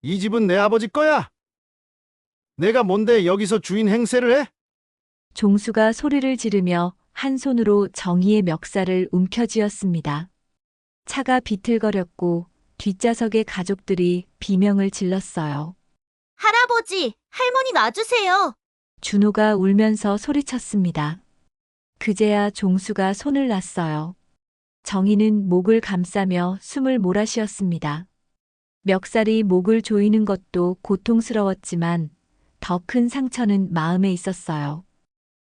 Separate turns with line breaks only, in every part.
이 집은 내 아버지 거야. 내가 뭔데 여기서 주인 행세를 해?
종수가 소리를 지르며 한 손으로 정희의 멱살을 움켜쥐었습니다. 차가 비틀거렸고 뒷좌석의 가족들이 비명을 질렀어요.
할아버지, 할머니 놔주세요.
준호가 울면서 소리쳤습니다. 그제야 종수가 손을 놨어요. 정희는 목을 감싸며 숨을 몰아쉬었습니다. 멱살이 목을 조이는 것도 고통스러웠지만 더 큰 상처는 마음에 있었어요.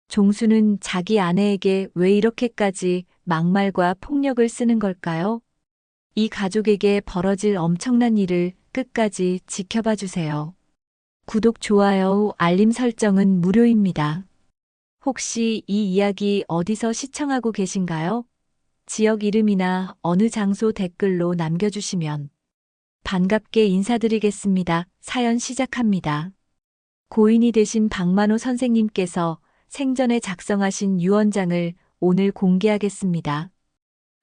종수는 자기 아내에게 왜 이렇게까지 막말과 폭력을 쓰는 걸까요? 이 가족에게 벌어질 엄청난 일을 끝까지 지켜봐 주세요. 구독, 좋아요, 알림 설정은 무료입니다. 혹시 이 이야기 어디서 시청하고 계신가요? 지역 이름이나 어느 장소 댓글로 남겨주시면 반갑게 인사드리겠습니다. 사연 시작합니다. 고인이 되신 박만호 선생님께서 생전에 작성하신 유언장을 오늘 공개하겠습니다.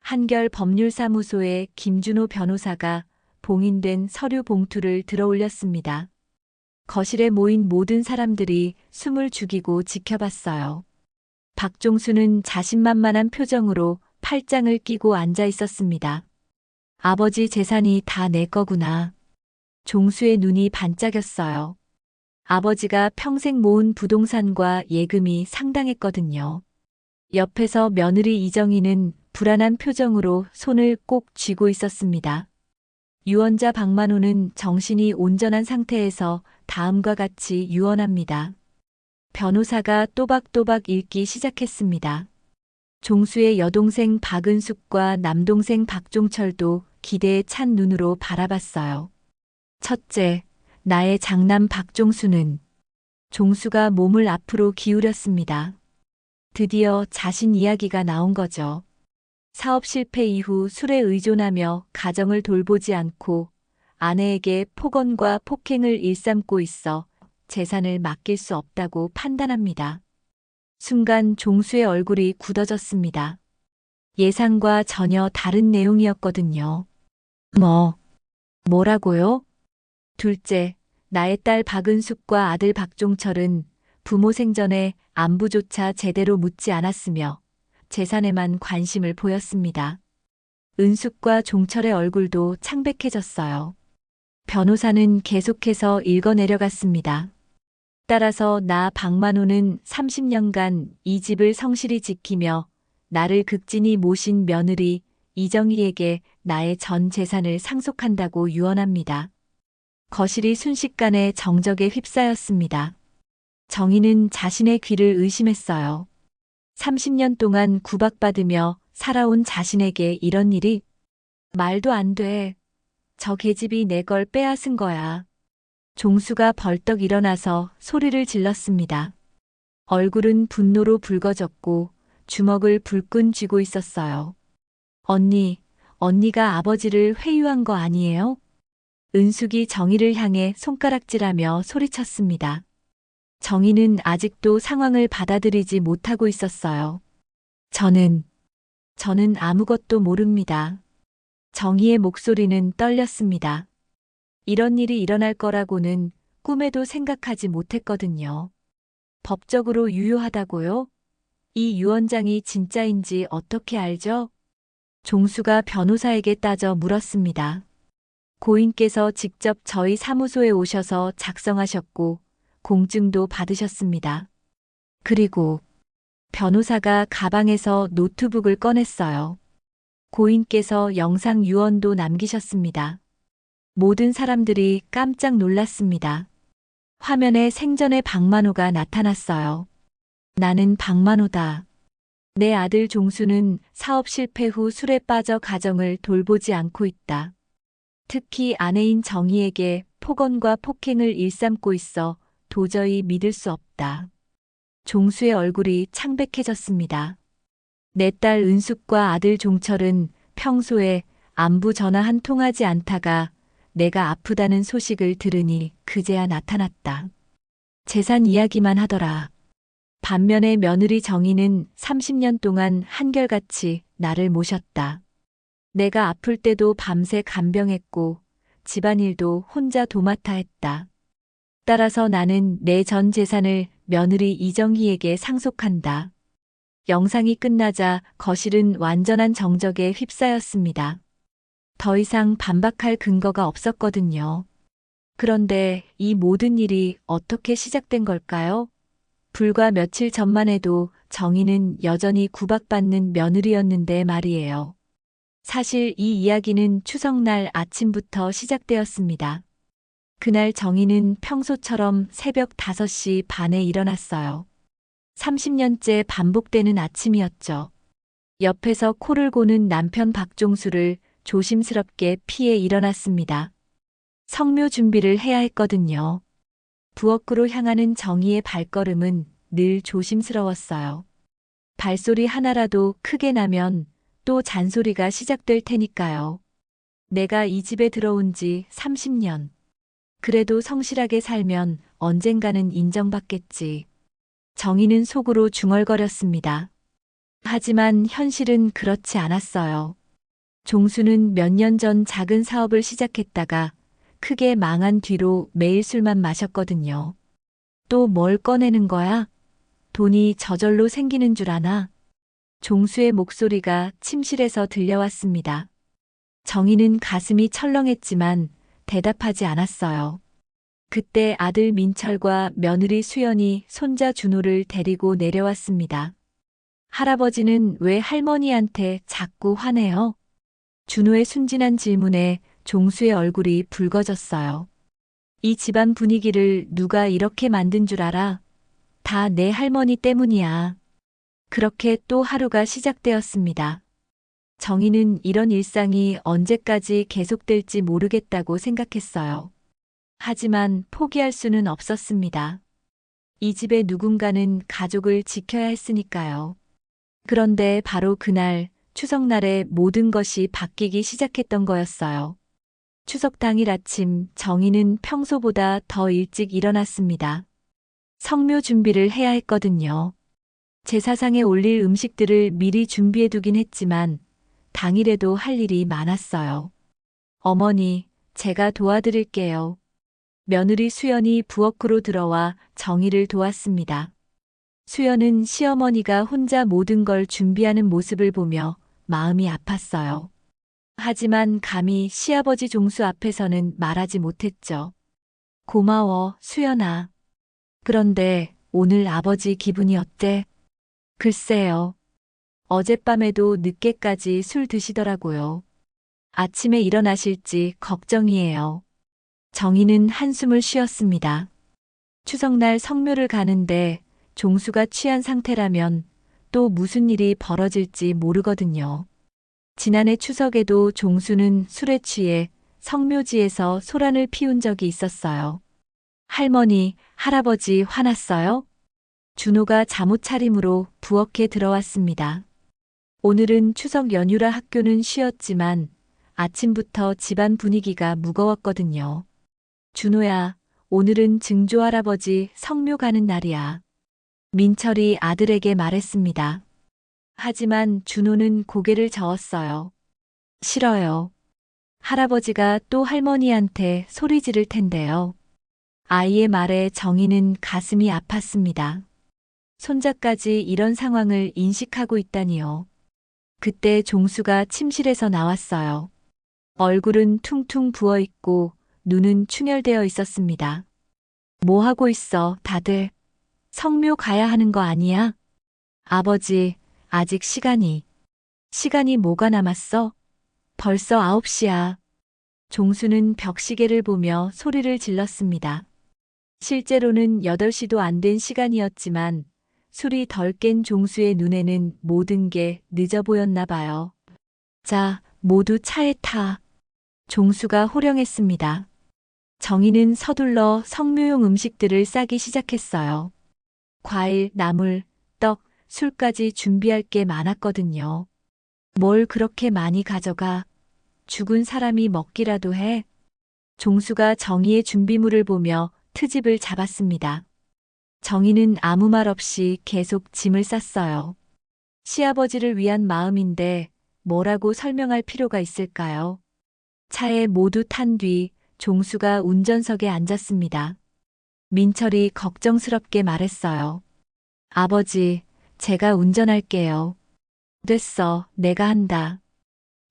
한결 법률사무소의 김준호 변호사가 봉인된 서류 봉투를 들어 올렸습니다. 거실에 모인 모든 사람들이 숨을 죽이고 지켜봤어요. 박종수는 자신만만한 표정으로 팔짱을 끼고 앉아 있었습니다. 아버지 재산이 다 내 거구나. 종수의 눈이 반짝였어요. 아버지가 평생 모은 부동산과 예금이 상당했거든요. 옆에서 며느리 이정희는 불안한 표정으로 손을 꼭 쥐고 있었습니다. 유언자 박만호는 정신이 온전한 상태에서 다음과 같이 유언합니다. 변호사가 또박또박 읽기 시작했습니다. 종수의 여동생 박은숙과 남동생 박종철도 기대에 찬 눈으로 바라봤어요. 첫째, 나의 장남 박종수는. 종수가 몸을 앞으로 기울였습니다. 드디어 자신 이야기가 나온 거죠. 사업 실패 이후 술에 의존하며 가정을 돌보지 않고 아내에게 폭언과 폭행을 일삼고 있어 재산을 맡길 수 없다고 판단합니다. 순간 종수의 얼굴이 굳어졌습니다. 예상과 전혀 다른 내용이었거든요. 뭐라고요? 둘째, 나의 딸 박은숙과 아들 박종철은 부모 생전에 안부조차 제대로 묻지 않았으며 재산에만 관심을 보였습니다. 은숙과 종철의 얼굴도 창백해졌어요. 변호사는 계속해서 읽어내려갔습니다. 따라서 나 박만호는 30년간 이 집을 성실히 지키며 나를 극진히 모신 며느리 이정희에게 나의 전 재산을 상속한다고 유언합니다. 거실이 순식간에 정적에 휩싸였습니다. 정희는 자신의 귀를 의심했어요. 30년 동안 구박받으며 살아온 자신에게 이런 일이? 말도 안 돼. 저 계집이 내 걸 빼앗은 거야. 종수가 벌떡 일어나서 소리를 질렀습니다. 얼굴은 분노로 붉어졌고 주먹을 불끈 쥐고 있었어요. 언니가 아버지를 회유한 거 아니에요? 은숙이 정희를 향해 손가락질하며 소리쳤습니다. 정희는 아직도 상황을 받아들이지 못하고 있었어요. 저는 아무것도 모릅니다. 정희의 목소리는 떨렸습니다. 이런 일이 일어날 거라고는 꿈에도 생각하지 못했거든요. 법적으로 유효하다고요? 이 유언장이 진짜인지 어떻게 알죠? 종수가 변호사에게 따져 물었습니다. 고인께서 직접 저희 사무소에 오셔서 작성하셨고 공증도 받으셨습니다. 그리고 변호사가 가방에서 노트북을 꺼냈어요. 고인께서 영상 유언도 남기셨습니다. 모든 사람들이 깜짝 놀랐습니다. 화면에 생전의 박만호가 나타났어요. 나는 박만호다. 내 아들 종수는 사업 실패 후 술에 빠져 가정을 돌보지 않고 있다. 특히 아내인 정희에게 폭언과 폭행을 일삼고 있어 도저히 믿을 수 없다. 종수의 얼굴이 창백해졌습니다. 내 딸 은숙과 아들 종철은 평소에 안부 전화 한 통하지 않다가 내가 아프다는 소식을 들으니 그제야 나타났다. 재산 이야기만 하더라. 반면에 며느리 정희는 30년 동안 한결같이 나를 모셨다. 내가 아플 때도 밤새 간병했고 집안일도 혼자 도맡아 했다. 따라서 나는 내 전 재산을 며느리 이정희에게 상속한다. 영상이 끝나자 거실은 완전한 정적에 휩싸였습니다. 더 이상 반박할 근거가 없었거든요. 그런데 이 모든 일이 어떻게 시작된 걸까요? 불과 며칠 전만 해도 정희는 여전히 구박받는 며느리였는데 말이에요. 사실 이 이야기는 추석날 아침부터 시작되었습니다. 그날 정희는 평소처럼 새벽 5시 반에 일어났어요. 30년째 반복되는 아침이었죠. 옆에서 코를 고는 남편 박종수를 조심스럽게 피해 일어났습니다. 성묘 준비를 해야 했거든요. 부엌으로 향하는 정희의 발걸음은 늘 조심스러웠어요. 발소리 하나라도 크게 나면 또 잔소리가 시작될 테니까요. 내가 이 집에 들어온 지 30년. 그래도 성실하게 살면 언젠가는 인정받겠지. 정희는 속으로 중얼거렸습니다. 하지만 현실은 그렇지 않았어요. 종수는 몇 년 전 작은 사업을 시작했다가 크게 망한 뒤로 매일 술만 마셨거든요. 또 뭘 꺼내는 거야? 돈이 저절로 생기는 줄 아나? 종수의 목소리가 침실에서 들려왔습니다. 정희는 가슴이 철렁했지만 대답하지 않았어요. 그때 아들 민철과 며느리 수연이 손자 준호를 데리고 내려왔습니다. 할아버지는 왜 할머니한테 자꾸 화내요? 준호의 순진한 질문에 종수의 얼굴이 붉어졌어요. 이 집안 분위기를 누가 이렇게 만든 줄 알아? 다 내 할머니 때문이야. 그렇게 또 하루가 시작되었습니다. 정희는 이런 일상이 언제까지 계속될지 모르겠다고 생각했어요. 하지만 포기할 수는 없었습니다. 이 집의 누군가는 가족을 지켜야 했으니까요. 그런데 바로 그날, 추석날에 모든 것이 바뀌기 시작했던 거였어요. 추석 당일 아침 정희는 평소보다 더 일찍 일어났습니다. 성묘 준비를 해야 했거든요. 제사상에 올릴 음식들을 미리 준비해두긴 했지만 당일에도 할 일이 많았어요. 어머니, 제가 도와드릴게요. 며느리 수연이 부엌으로 들어와 정희를 도왔습니다. 수연은 시어머니가 혼자 모든 걸 준비하는 모습을 보며 마음이 아팠어요. 하지만 감히 시아버지 종수 앞에서는 말하지 못했죠. 고마워, 수연아. 그런데 오늘 아버지 기분이 어때? 글쎄요. 어젯밤에도 늦게까지 술 드시더라고요. 아침에 일어나실지 걱정이에요. 정희는 한숨을 쉬었습니다. 추석날 성묘를 가는데 종수가 취한 상태라면 또 무슨 일이 벌어질지 모르거든요. 지난해 추석에도 종수는 술에 취해 성묘지에서 소란을 피운 적이 있었어요. 할머니, 할아버지 화났어요? 준호가 잠옷 차림으로 부엌에 들어왔습니다. 오늘은 추석 연휴라 학교는 쉬었지만 아침부터 집안 분위기가 무거웠거든요. 준호야, 오늘은 증조할아버지 성묘 가는 날이야. 민철이 아들에게 말했습니다. 하지만 준호는 고개를 저었어요. 싫어요. 할아버지가 또 할머니한테 소리 지를 텐데요. 아이의 말에 정희는 가슴이 아팠습니다. 손자까지 이런 상황을 인식하고 있다니요. 그때 종수가 침실에서 나왔어요. 얼굴은 퉁퉁 부어있고 눈은 충혈되어 있었습니다. 뭐 하고 있어, 다들? 성묘 가야 하는 거 아니야? 아버지, 아직 시간이 뭐가 남았어? 벌써 9시야. 종수는 벽시계를 보며 소리를 질렀습니다. 실제로는 8시도 안 된 시간이었지만 술이 덜 깬 종수의 눈에는 모든 게 늦어 보였나 봐요. 자, 모두 차에 타. 종수가 호령했습니다. 정희는 서둘러 성묘용 음식들을 싸기 시작했어요. 과일, 나물, 떡, 술까지 준비할 게 많았거든요. 뭘 그렇게 많이 가져가? 죽은 사람이 먹기라도 해? 종수가 정희의 준비물을 보며 트집을 잡았습니다. 정희는 아무 말 없이 계속 짐을 쌌어요. 시아버지를 위한 마음인데 뭐라고 설명할 필요가 있을까요? 차에 모두 탄 뒤 종수가 운전석에 앉았습니다. 민철이 걱정스럽게 말했어요. 아버지, 제가 운전할게요. 됐어, 내가 한다.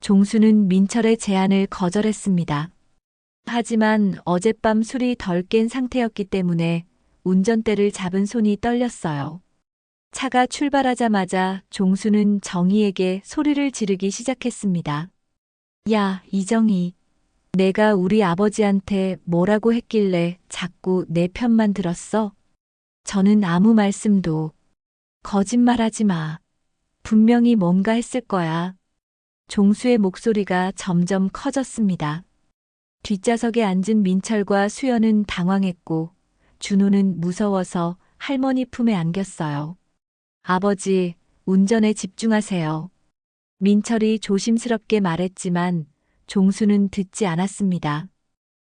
종수는 민철의 제안을 거절했습니다. 하지만 어젯밤 술이 덜 깬 상태였기 때문에 운전대를 잡은 손이 떨렸어요. 차가 출발하자마자 종수는 정희에게 소리를 지르기 시작했습니다. 야, 이정희. 내가 우리 아버지한테 뭐라고 했길래 자꾸 내 편만 들었어? 저는 아무 말씀도. 거짓말하지 마. 분명히 뭔가 했을 거야. 종수의 목소리가 점점 커졌습니다. 뒷좌석에 앉은 민철과 수연은 당황했고 준호는 무서워서 할머니 품에 안겼어요. 아버지, 운전에 집중하세요. 민철이 조심스럽게 말했지만 종수는 듣지 않았습니다.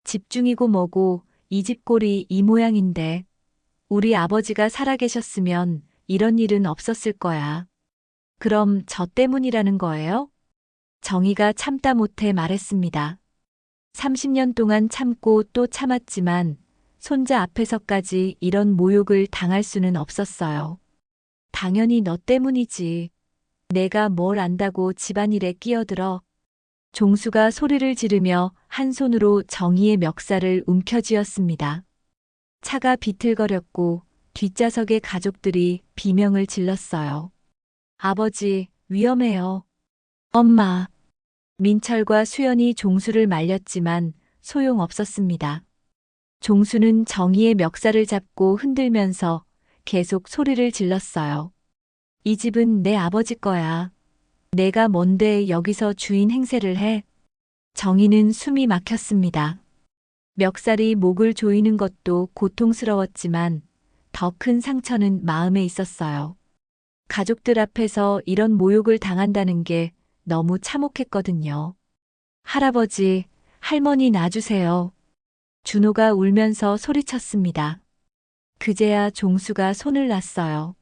집중이고 뭐고 이 집 꼴이 이 모양인데 우리 아버지가 살아계셨으면 이런 일은 없었을 거야. 그럼 저 때문이라는 거예요? 정희가 참다 못해 말했습니다. 30년 동안 참고 또 참았지만 손자 앞에서까지 이런 모욕을 당할 수는 없었어요. 당연히 너 때문이지. 내가 뭘 안다고 집안일에 끼어들어. 종수가 소리를 지르며 한 손으로 정희의 멱살을 움켜쥐었습니다. 차가 비틀거렸고 뒷좌석의 가족들이 비명을 질렀어요. 아버지, 위험해요. 엄마. 민철과 수연이 종수를 말렸지만 소용없었습니다. 종수는 정희의 멱살을 잡고 흔들면서 계속 소리를 질렀어요. 이 집은 내 아버지 거야. 내가 뭔데 여기서 주인 행세를 해? 정희는 숨이 막혔습니다. 멱살이 목을 조이는 것도 고통스러웠지만 더 큰 상처는 마음에 있었어요. 가족들 앞에서 이런 모욕을 당한다는 게 너무 참혹했거든요. 할아버지, 할머니 놔주세요. 준호가 울면서 소리쳤습니다. 그제야 종수가 손을 놨어요.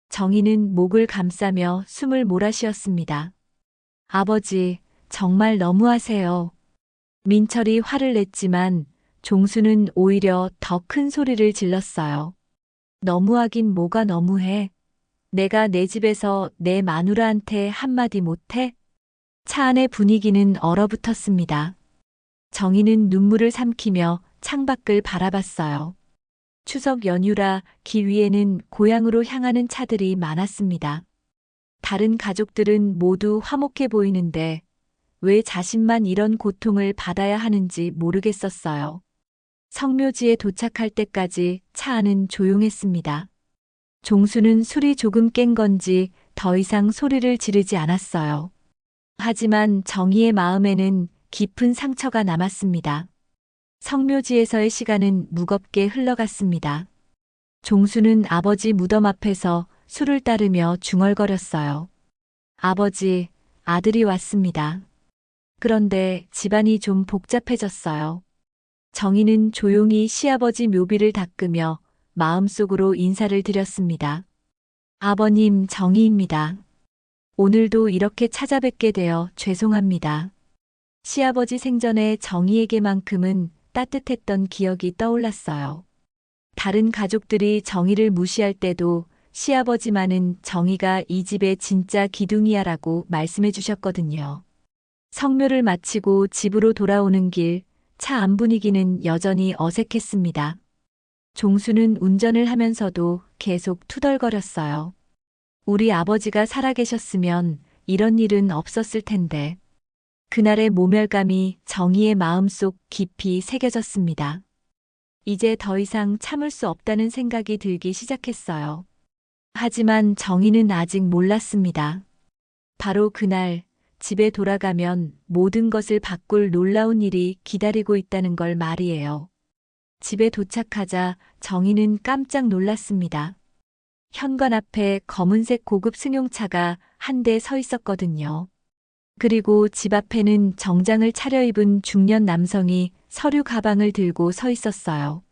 정희는 목을 감싸며 숨을 몰아쉬었습니다. 아버지, 정말 너무하세요. 민철이 화를 냈지만 종수는 오히려 더 큰 소리를 질렀어요. 너무하긴 뭐가 너무해. 내가 내 집에서 내 마누라한테 한마디 못해? 차 안의 분위기는 얼어붙었습니다. 정희는 눈물을 삼키며 창밖을 바라봤어요. 추석 연휴라 길 위에는 고향으로 향하는 차들이 많았습니다. 다른 가족들은 모두 화목해 보이는데 왜 자신만 이런 고통을 받아야 하는지 모르겠었어요. 성묘지에 도착할 때까지 차 안은 조용했습니다. 종수는 술이 조금 깬 건지 더 이상 소리를 지르지 않았어요. 하지만 정희의 마음에는 깊은 상처가 남았습니다. 성묘지에서의 시간은 무겁게 흘러갔습니다. 종수는 아버지 무덤 앞에서 술을 따르며 중얼거렸어요. 아버지, 아들이 왔습니다. 그런데 집안이 좀 복잡해졌어요. 정희는 조용히 시아버지 묘비를 닦으며 마음속으로 인사를 드렸습니다. 아버님, 정희입니다. 오늘도 이렇게 찾아뵙게 되어 죄송합니다. 시아버지 생전에 정희에게만큼은 따뜻했던 기억이 떠올랐어요. 다른 가족들이 정희를 무시할 때도 시아버지만은 정희가 이 집의 진짜 기둥이야라고 말씀해 주셨거든요. 성묘를 마치고 집으로 돌아오는 길, 차 안 분위기는 여전히 어색했습니다. 종수는 운전을 하면서도 계속 투덜거렸어요. 우리 아버지가 살아계셨으면 이런 일은 없었을 텐데. 그날의 모멸감이 정희의 마음속 깊이 새겨졌습니다. 이제 더 이상 참을 수 없다는 생각이 들기 시작했어요. 하지만 정희는 아직 몰랐습니다. 바로 그날 집에 돌아가면 모든 것을 바꿀 놀라운 일이 기다리고 있다는 걸 말이에요. 집에 도착하자 정희는 깜짝 놀랐습니다. 현관 앞에 검은색 고급 승용차가 한 대 서 있었거든요. 그리고 집 앞에는 정장을 차려입은 중년 남성이 서류 가방을 들고 서 있었어요.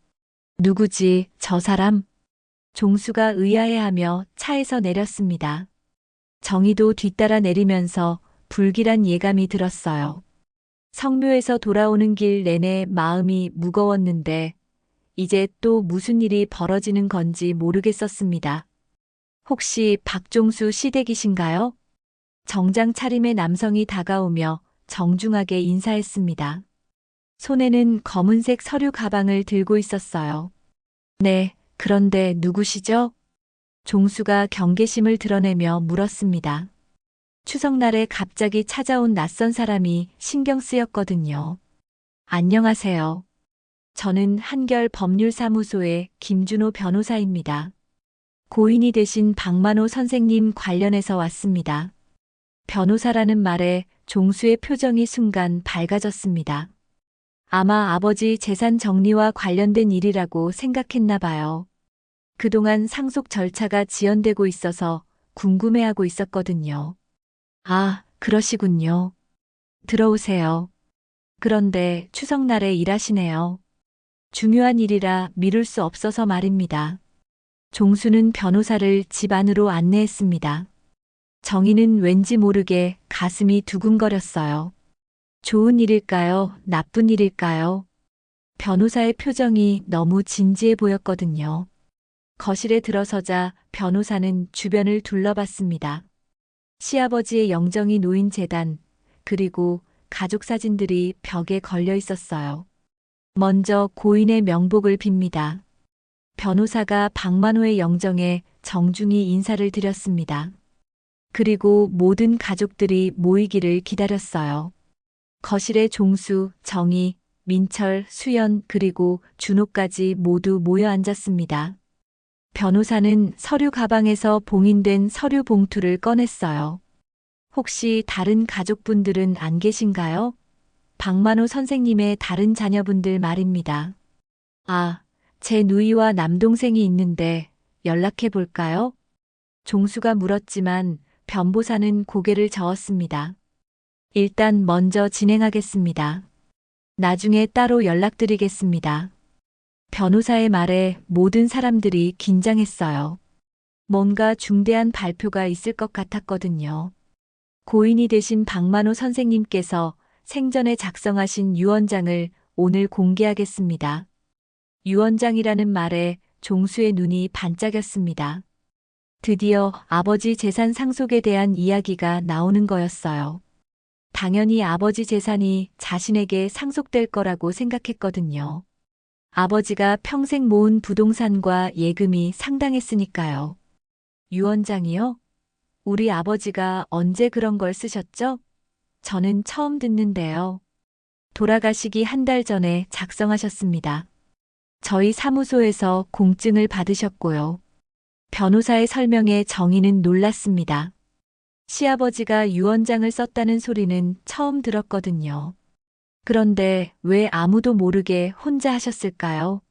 누구지, 저 사람? 종수가 의아해하며 차에서 내렸습니다. 정희도 뒤따라 내리면서 불길한 예감이 들었어요. 성묘에서 돌아오는 길 내내 마음이 무거웠는데 이제 또 무슨 일이 벌어지는 건지 모르겠었습니다. 혹시 박종수 시댁이신가요? 정장 차림의 남성이 다가오며 정중하게 인사했습니다. 손에는 검은색 서류 가방을 들고 있었어요. 네, 그런데 누구시죠? 종수가 경계심을 드러내며 물었습니다. 추석날에 갑자기 찾아온 낯선 사람이 신경 쓰였거든요. 안녕하세요. 저는 한결 법률사무소의 김준호 변호사입니다. 고인이 되신 박만호 선생님 관련해서 왔습니다. 변호사라는 말에 종수의 표정이 순간 밝아졌습니다. 아마 아버지 재산 정리와 관련된 일이라고 생각했나 봐요. 그동안 상속 절차가 지연되고 있어서 궁금해하고 있었거든요. 아, 그러시군요. 들어오세요. 그런데 추석날에 일하시네요. 중요한 일이라 미룰 수 없어서 말입니다. 종수는 변호사를 집 안으로 안내했습니다. 정희는 왠지 모르게 가슴이 두근거렸어요. 좋은 일일까요? 나쁜 일일까요? 변호사의 표정이 너무 진지해 보였거든요. 거실에 들어서자 변호사는 주변을 둘러봤습니다. 시아버지의 영정이 놓인 재단, 그리고 가족 사진들이 벽에 걸려 있었어요. 먼저 고인의 명복을 빕니다. 변호사가 박만호의 영정에 정중히 인사를 드렸습니다. 그리고 모든 가족들이 모이기를 기다렸어요. 거실에 종수, 정희, 민철, 수연, 그리고 준호까지 모두 모여 앉았습니다. 변호사는 서류 가방에서 봉인된 서류 봉투를 꺼냈어요. 혹시 다른 가족분들은 안 계신가요? 박만호 선생님의 다른 자녀분들 말입니다. 아, 제 누이와 남동생이 있는데 연락해 볼까요? 종수가 물었지만 변보사는 고개를 저었습니다. 일단 먼저 진행하겠습니다. 나중에 따로 연락드리겠습니다. 변호사의 말에 모든 사람들이 긴장했어요. 뭔가 중대한 발표가 있을 것 같았거든요. 고인이 되신 박만호 선생님께서 생전에 작성하신 유언장을 오늘 공개하겠습니다. 유언장이라는 말에 종수의 눈이 반짝였습니다. 드디어 아버지 재산 상속에 대한 이야기가 나오는 거였어요. 당연히 아버지 재산이 자신에게 상속될 거라고 생각했거든요. 아버지가 평생 모은 부동산과 예금이 상당했으니까요. 유언장이요? 우리 아버지가 언제 그런 걸 쓰셨죠? 저는 처음 듣는데요. 돌아가시기 한 달 전에 작성하셨습니다. 저희 사무소에서 공증을 받으셨고요. 변호사의 설명에 정희는 놀랐습니다. 시아버지가 유언장을 썼다는 소리는 처음 들었거든요. 그런데 왜 아무도 모르게 혼자 하셨을까요?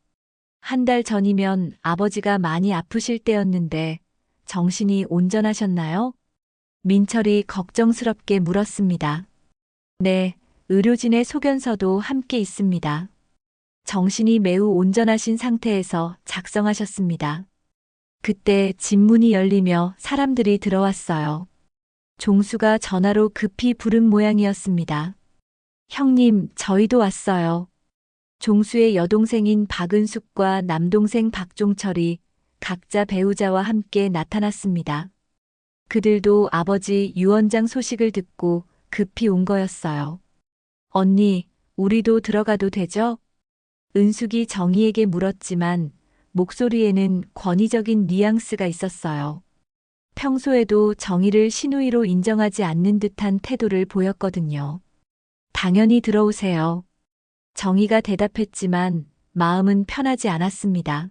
한 달 전이면 아버지가 많이 아프실 때였는데 정신이 온전하셨나요? 민철이 걱정스럽게 물었습니다. 네, 의료진의 소견서도 함께 있습니다. 정신이 매우 온전하신 상태에서 작성하셨습니다. 그때 집문이 열리며 사람들이 들어왔어요. 종수가 전화로 급히 부른 모양이었습니다. 형님, 저희도 왔어요. 종수의 여동생인 박은숙과 남동생 박종철이 각자 배우자와 함께 나타났습니다. 그들도 아버지 유언장 소식을 듣고 급히 온 거였어요. 언니, 우리도 들어가도 되죠? 은숙이 정희에게 물었지만 목소리에는 권위적인 뉘앙스가 있었어요. 평소에도 정희를 시누이로 인정하지 않는 듯한 태도를 보였거든요. 당연히 들어오세요. 정희가 대답했지만 마음은 편하지 않았습니다.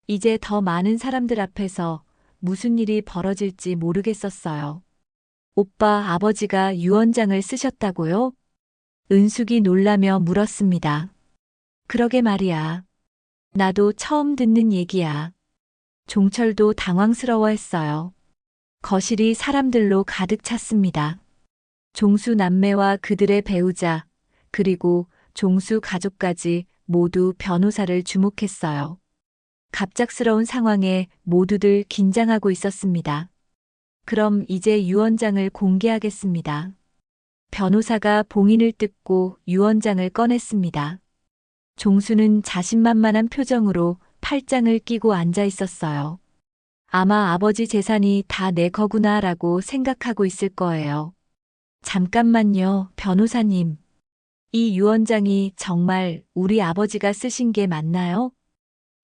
이제 더 많은 사람들 앞에서 무슨 일이 벌어질지 모르겠었어요. 오빠 아버지가 유언장을 쓰셨다고요? 은숙이 놀라며 물었습니다. 그러게 말이야. 나도 처음 듣는 얘기야. 종철도 당황스러워했어요. 거실이 사람들로 가득 찼습니다. 종수 남매와 그들의 배우자, 그리고 종수 가족까지 모두 변호사를 주목했어요. 갑작스러운 상황에 모두들 긴장하고 있었습니다. 그럼 이제 유언장을 공개하겠습니다. 변호사가 봉인을 뜯고 유언장을 꺼냈습니다. 종수는 자신만만한 표정으로 팔짱을 끼고 앉아 있었어요. 아마 아버지 재산이 다 내 거구나라고 생각하고 있을 거예요. 잠깐만요, 변호사님. 이 유언장이 정말 우리 아버지가 쓰신 게 맞나요?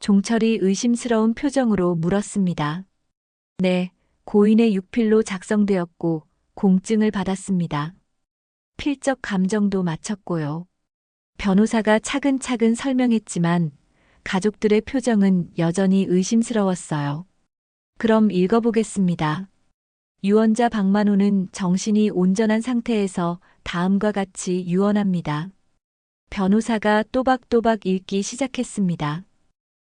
종철이 의심스러운 표정으로 물었습니다. 네, 고인의 유필로 작성되었고 공증을 받았습니다. 필적 감정도 마쳤고요. 변호사가 차근차근 설명했지만 가족들의 표정은 여전히 의심스러웠어요. 그럼 읽어보겠습니다. 유언자 박만호는 정신이 온전한 상태에서 다음과 같이 유언합니다. 변호사가 또박또박 읽기 시작했습니다.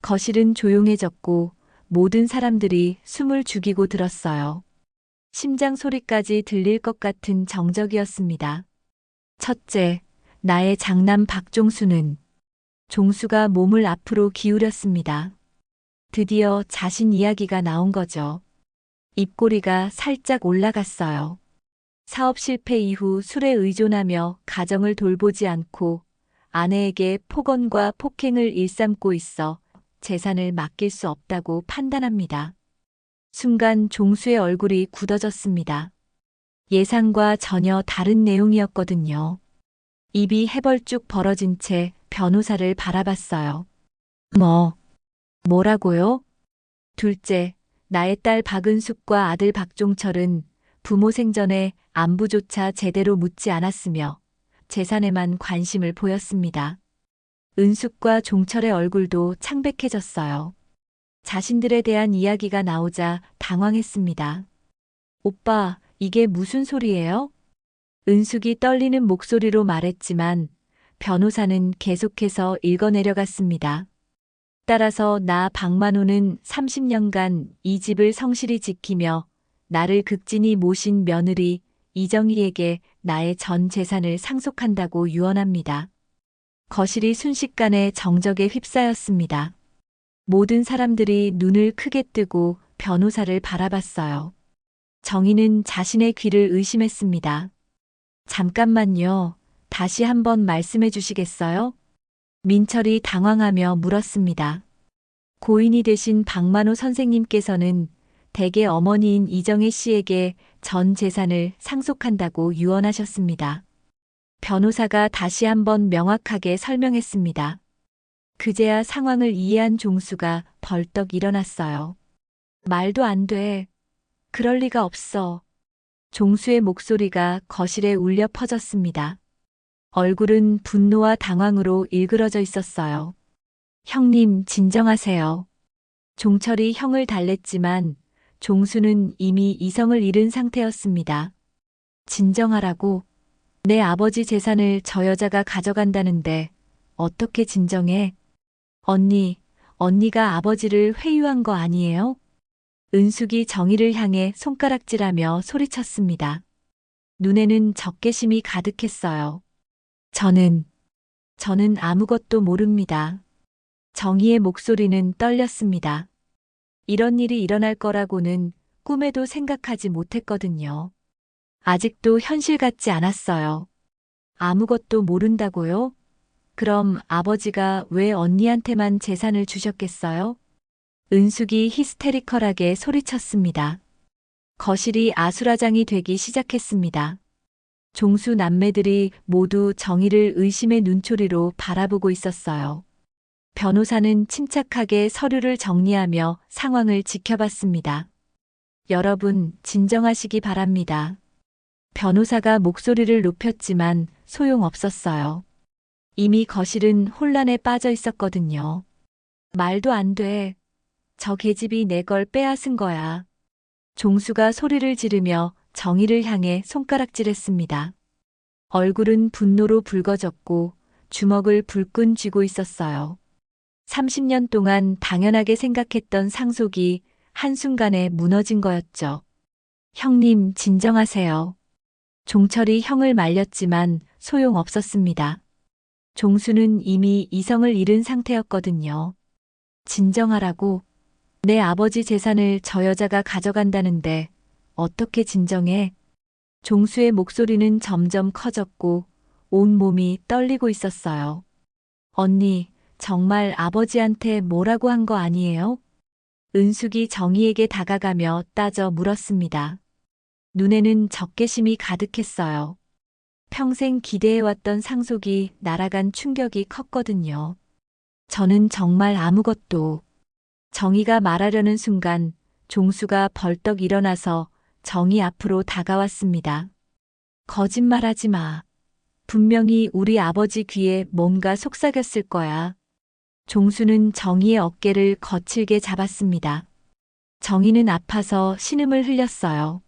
거실은 조용해졌고 모든 사람들이 숨을 죽이고 들었어요. 심장 소리까지 들릴 것 같은 정적이었습니다. 첫째, 나의 장남 박종수는. 종수가 몸을 앞으로 기울였습니다. 드디어 자신 이야기가 나온 거죠. 입꼬리가 살짝 올라갔어요. 사업 실패 이후 술에 의존하며 가정을 돌보지 않고 아내에게 폭언과 폭행을 일삼고 있어 재산을 맡길 수 없다고 판단합니다. 순간 종수의 얼굴이 굳어졌습니다. 예상과 전혀 다른 내용이었거든요. 입이 해벌쭉 벌어진 채 변호사를 바라봤어요. 뭐라고요? 둘째, 나의 딸 박은숙과 아들 박종철은 부모 생전에 안부조차 제대로 묻지 않았으며 재산에만 관심을 보였습니다. 은숙과 종철의 얼굴도 창백해졌어요. 자신들에 대한 이야기가 나오자 당황했습니다. 오빠, 이게 무슨 소리예요? 은숙이 떨리는 목소리로 말했지만 변호사는 계속해서 읽어내려갔습니다. 따라서 나 박만호는 30년간 이 집을 성실히 지키며 나를 극진히 모신 며느리 이정희에게 나의 전 재산을 상속한다고 유언합니다. 거실이 순식간에 정적에 휩싸였습니다. 모든 사람들이 눈을 크게 뜨고 변호사를 바라봤어요. 정희는 자신의 귀를 의심했습니다. 잠깐만요. 다시 한번 말씀해 주시겠어요? 민철이 당황하며 물었습니다. 고인이 되신 박만호 선생님께서는 댁의 어머니인 이정혜 씨에게 전 재산을 상속한다고 유언하셨습니다. 변호사가 다시 한번 명확하게 설명했습니다. 그제야 상황을 이해한 종수가 벌떡 일어났어요. 말도 안 돼. 그럴 리가 없어. 종수의 목소리가 거실에 울려 퍼졌습니다. 얼굴은 분노와 당황으로 일그러져 있었어요. 형님, 진정하세요. 종철이 형을 달랬지만 종수는 이미 이성을 잃은 상태였습니다. 진정하라고. 내 아버지 재산을 저 여자가 가져간다는데 어떻게 진정해? 언니가 아버지를 회유한 거 아니에요? 은숙이 정희를 향해 손가락질하며 소리쳤습니다. 눈에는 적개심이 가득했어요. 저는 아무것도 모릅니다. 정희의 목소리는 떨렸습니다. 이런 일이 일어날 거라고는 꿈에도 생각하지 못했거든요. 아직도 현실 같지 않았어요. 아무것도 모른다고요? 그럼 아버지가 왜 언니한테만 재산을 주셨겠어요? 은숙이 히스테리컬하게 소리쳤습니다. 거실이 아수라장이 되기 시작했습니다. 종수 남매들이 모두 정희를 의심의 눈초리로 바라보고 있었어요. 변호사는 침착하게 서류를 정리하며 상황을 지켜봤습니다. 여러분, 진정하시기 바랍니다. 변호사가 목소리를 높였지만 소용없었어요. 이미 거실은 혼란에 빠져 있었거든요. 말도 안 돼. 저 계집이 내 걸 빼앗은 거야. 종수가 소리를 지르며 정희를 향해 손가락질했습니다. 얼굴은 분노로 붉어졌고 주먹을 불끈 쥐고 있었어요. 30년 동안 당연하게 생각했던 상속이 한순간에 무너진 거였죠. 형님, 진정하세요. 종철이 형을 말렸지만 소용없었습니다. 종수는 이미 이성을 잃은 상태였거든요. 진정하라고. 내 아버지 재산을 저 여자가 가져간다는데 어떻게 진정해? 종수의 목소리는 점점 커졌고 온 몸이 떨리고 있었어요. 언니, 정말 아버지한테 뭐라고 한 거 아니에요? 은숙이 정희에게 다가가며 따져 물었습니다. 눈에는 적개심이 가득했어요. 평생 기대해왔던 상속이 날아간 충격이 컸거든요. 저는 정말 아무것도. 정희가 말하려는 순간 종수가 벌떡 일어나서 정희 앞으로 다가왔습니다. 거짓말하지 마. 분명히 우리 아버지 귀에 뭔가 속삭였을 거야. 종수는 정희의 어깨를 거칠게 잡았습니다. 정희는 아파서 신음을 흘렸어요.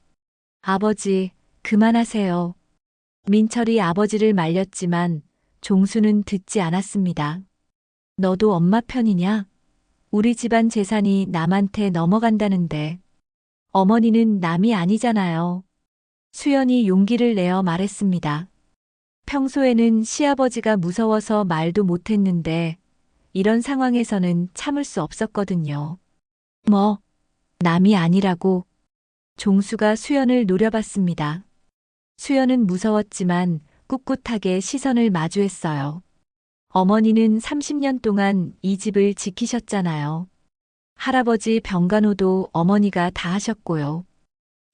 아버지, 그만하세요. 민철이 아버지를 말렸지만 종수는 듣지 않았습니다. 너도 엄마 편이냐? 우리 집안 재산이 남한테 넘어간다는데. 어머니는 남이 아니잖아요. 수연이 용기를 내어 말했습니다. 평소에는 시아버지가 무서워서 말도 못했는데 이런 상황에서는 참을 수 없었거든요. 뭐, 남이 아니라고. 종수가 수연을 노려봤습니다. 수연은 무서웠지만 꿋꿋하게 시선을 마주했어요. 어머니는 30년 동안 이 집을 지키셨잖아요. 할아버지 병간호도 어머니가 다 하셨고요.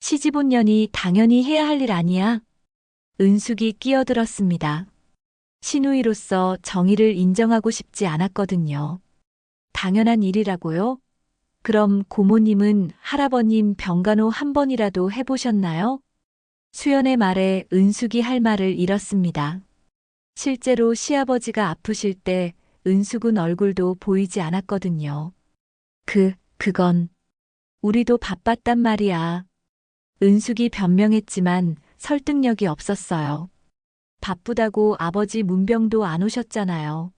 시집 온 년이 당연히 해야 할 일 아니야? 은숙이 끼어들었습니다. 시누이로서 정의를 인정하고 싶지 않았거든요. 당연한 일이라고요? 그럼 고모님은 할아버님 병간호 한 번이라도 해보셨나요? 수연의 말에 은숙이 할 말을 잃었습니다. 실제로 시아버지가 아프실 때 은숙은 얼굴도 보이지 않았거든요. 그건 우리도 바빴단 말이야. 은숙이 변명했지만 설득력이 없었어요. 바쁘다고 아버지 문병도 안 오셨잖아요.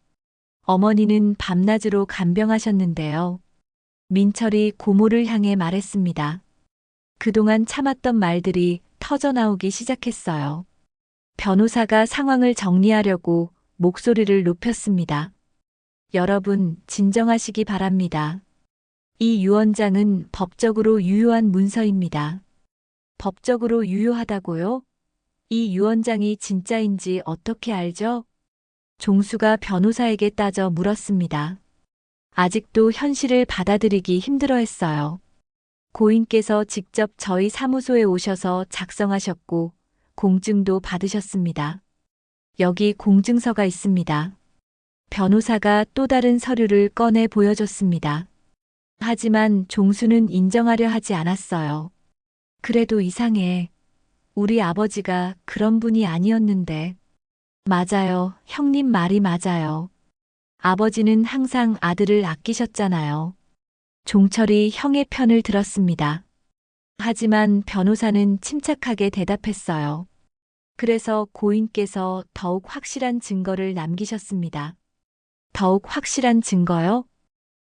어머니는 밤낮으로 간병하셨는데요. 민철이 고모를 향해 말했습니다. 그동안 참았던 말들이 터져나오기 시작했어요. 변호사가 상황을 정리하려고 목소리를 높였습니다. 여러분, 진정하시기 바랍니다. 이 유언장은 법적으로 유효한 문서입니다. 법적으로 유효하다고요? 이 유언장이 진짜인지 어떻게 알죠? 종수가 변호사에게 따져 물었습니다. 아직도 현실을 받아들이기 힘들어했어요. 고인께서 직접 저희 사무소에 오셔서 작성하셨고 공증도 받으셨습니다. 여기 공증서가 있습니다. 변호사가 또 다른 서류를 꺼내 보여줬습니다. 하지만 종수는 인정하려 하지 않았어요. 그래도 이상해. 우리 아버지가 그런 분이 아니었는데. 맞아요. 형님 말이 맞아요. 아버지는 항상 아들을 아끼셨잖아요. 종철이 형의 편을 들었습니다. 하지만 변호사는 침착하게 대답했어요. 그래서 고인께서 더욱 확실한 증거를 남기셨습니다. 더욱 확실한 증거요?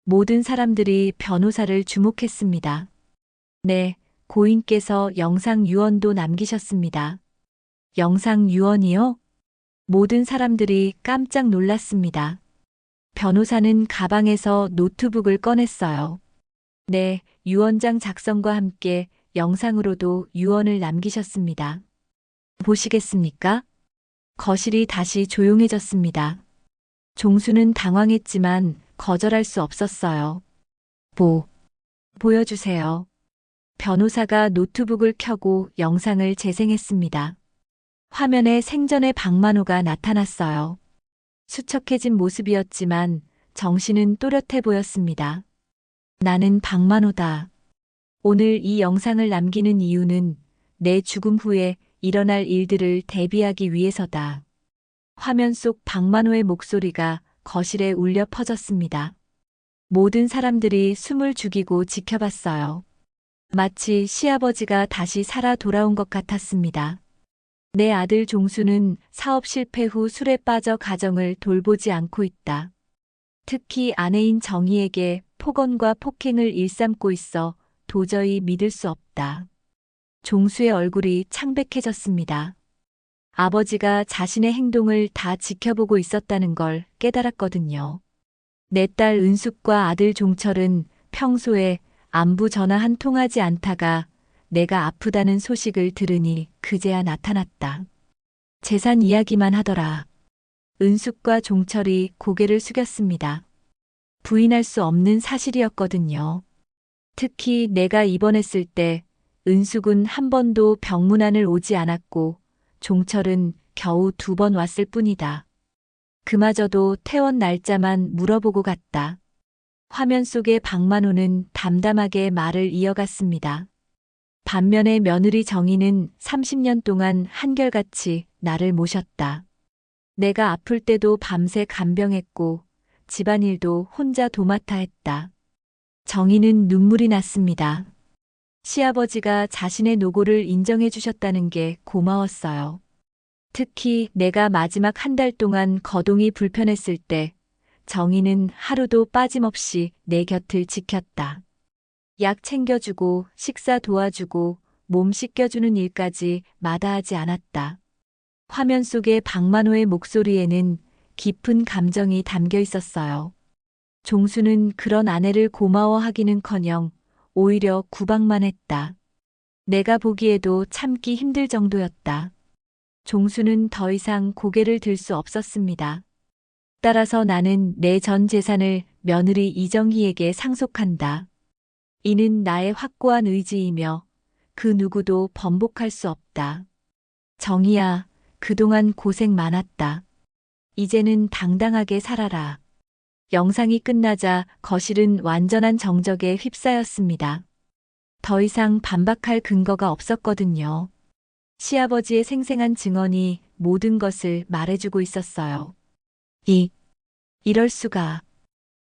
모든 사람들이 변호사를 주목했습니다. 네, 고인께서 영상 유언도 남기셨습니다. 영상 유언이요? 모든 사람들이 깜짝 놀랐습니다. 변호사는 가방에서 노트북을 꺼냈어요. 네, 유언장 작성과 함께 영상으로도 유언을 남기셨습니다. 보시겠습니까? 거실이 다시 조용해졌습니다. 종수는 당황했지만 거절할 수 없었어요. 보여주세요. 변호사가 노트북을 켜고 영상을 재생했습니다. 화면에 생전의 박만호가 나타났어요. 수척해진 모습이었지만 정신은 또렷해 보였습니다. 나는 박만호다. 오늘 이 영상을 남기는 이유는 내 죽음 후에 일어날 일들을 대비하기 위해서다. 화면 속 박만호의 목소리가 거실에 울려 퍼졌습니다. 모든 사람들이 숨을 죽이고 지켜봤어요. 마치 시아버지가 다시 살아 돌아온 것 같았습니다. 내 아들 종수는 사업 실패 후 술에 빠져 가정을 돌보지 않고 있다. 특히 아내인 정희에게 폭언과 폭행을 일삼고 있어 도저히 믿을 수 없다. 종수의 얼굴이 창백해졌습니다. 아버지가 자신의 행동을 다 지켜보고 있었다는 걸 깨달았거든요. 내 딸 은숙과 아들 종철은 평소에 안부 전화 한 통하지 않다가 내가 아프다는 소식을 들으니 그제야 나타났다. 재산 이야기만 하더라. 은숙과 종철이 고개를 숙였습니다. 부인할 수 없는 사실이었거든요. 특히 내가 입원했을 때 은숙은 한 번도 병문안을 오지 않았고 종철은 겨우 2번 왔을 뿐이다. 그마저도 퇴원 날짜만 물어보고 갔다. 화면 속의 박만호는 담담하게 말을 이어갔습니다. 반면에 며느리 정희는 30년 동안 한결같이 나를 모셨다. 내가 아플 때도 밤새 간병했고 집안일도 혼자 도맡아 했다. 정희는 눈물이 났습니다. 시아버지가 자신의 노고를 인정해 주셨다는 게 고마웠어요. 특히 내가 마지막 한 달 동안 거동이 불편했을 때 정희는 하루도 빠짐없이 내 곁을 지켰다. 약 챙겨주고 식사 도와주고 몸 씻겨주는 일까지 마다하지 않았다. 화면 속의 박만호의 목소리에는 깊은 감정이 담겨 있었어요. 종수는 그런 아내를 고마워하기는커녕 오히려 구박만 했다. 내가 보기에도 참기 힘들 정도였다. 종수는 더 이상 고개를 들 수 없었습니다. 따라서 나는 내 전 재산을 며느리 이정희에게 상속한다. 이는 나의 확고한 의지이며 그 누구도 번복할 수 없다. 정희야, 그동안 고생 많았다. 이제는 당당하게 살아라. 영상이 끝나자 거실은 완전한 정적에 휩싸였습니다. 더 이상 반박할 근거가 없었거든요. 시아버지의 생생한 증언이 모든 것을 말해주고 있었어요. 이럴 수가.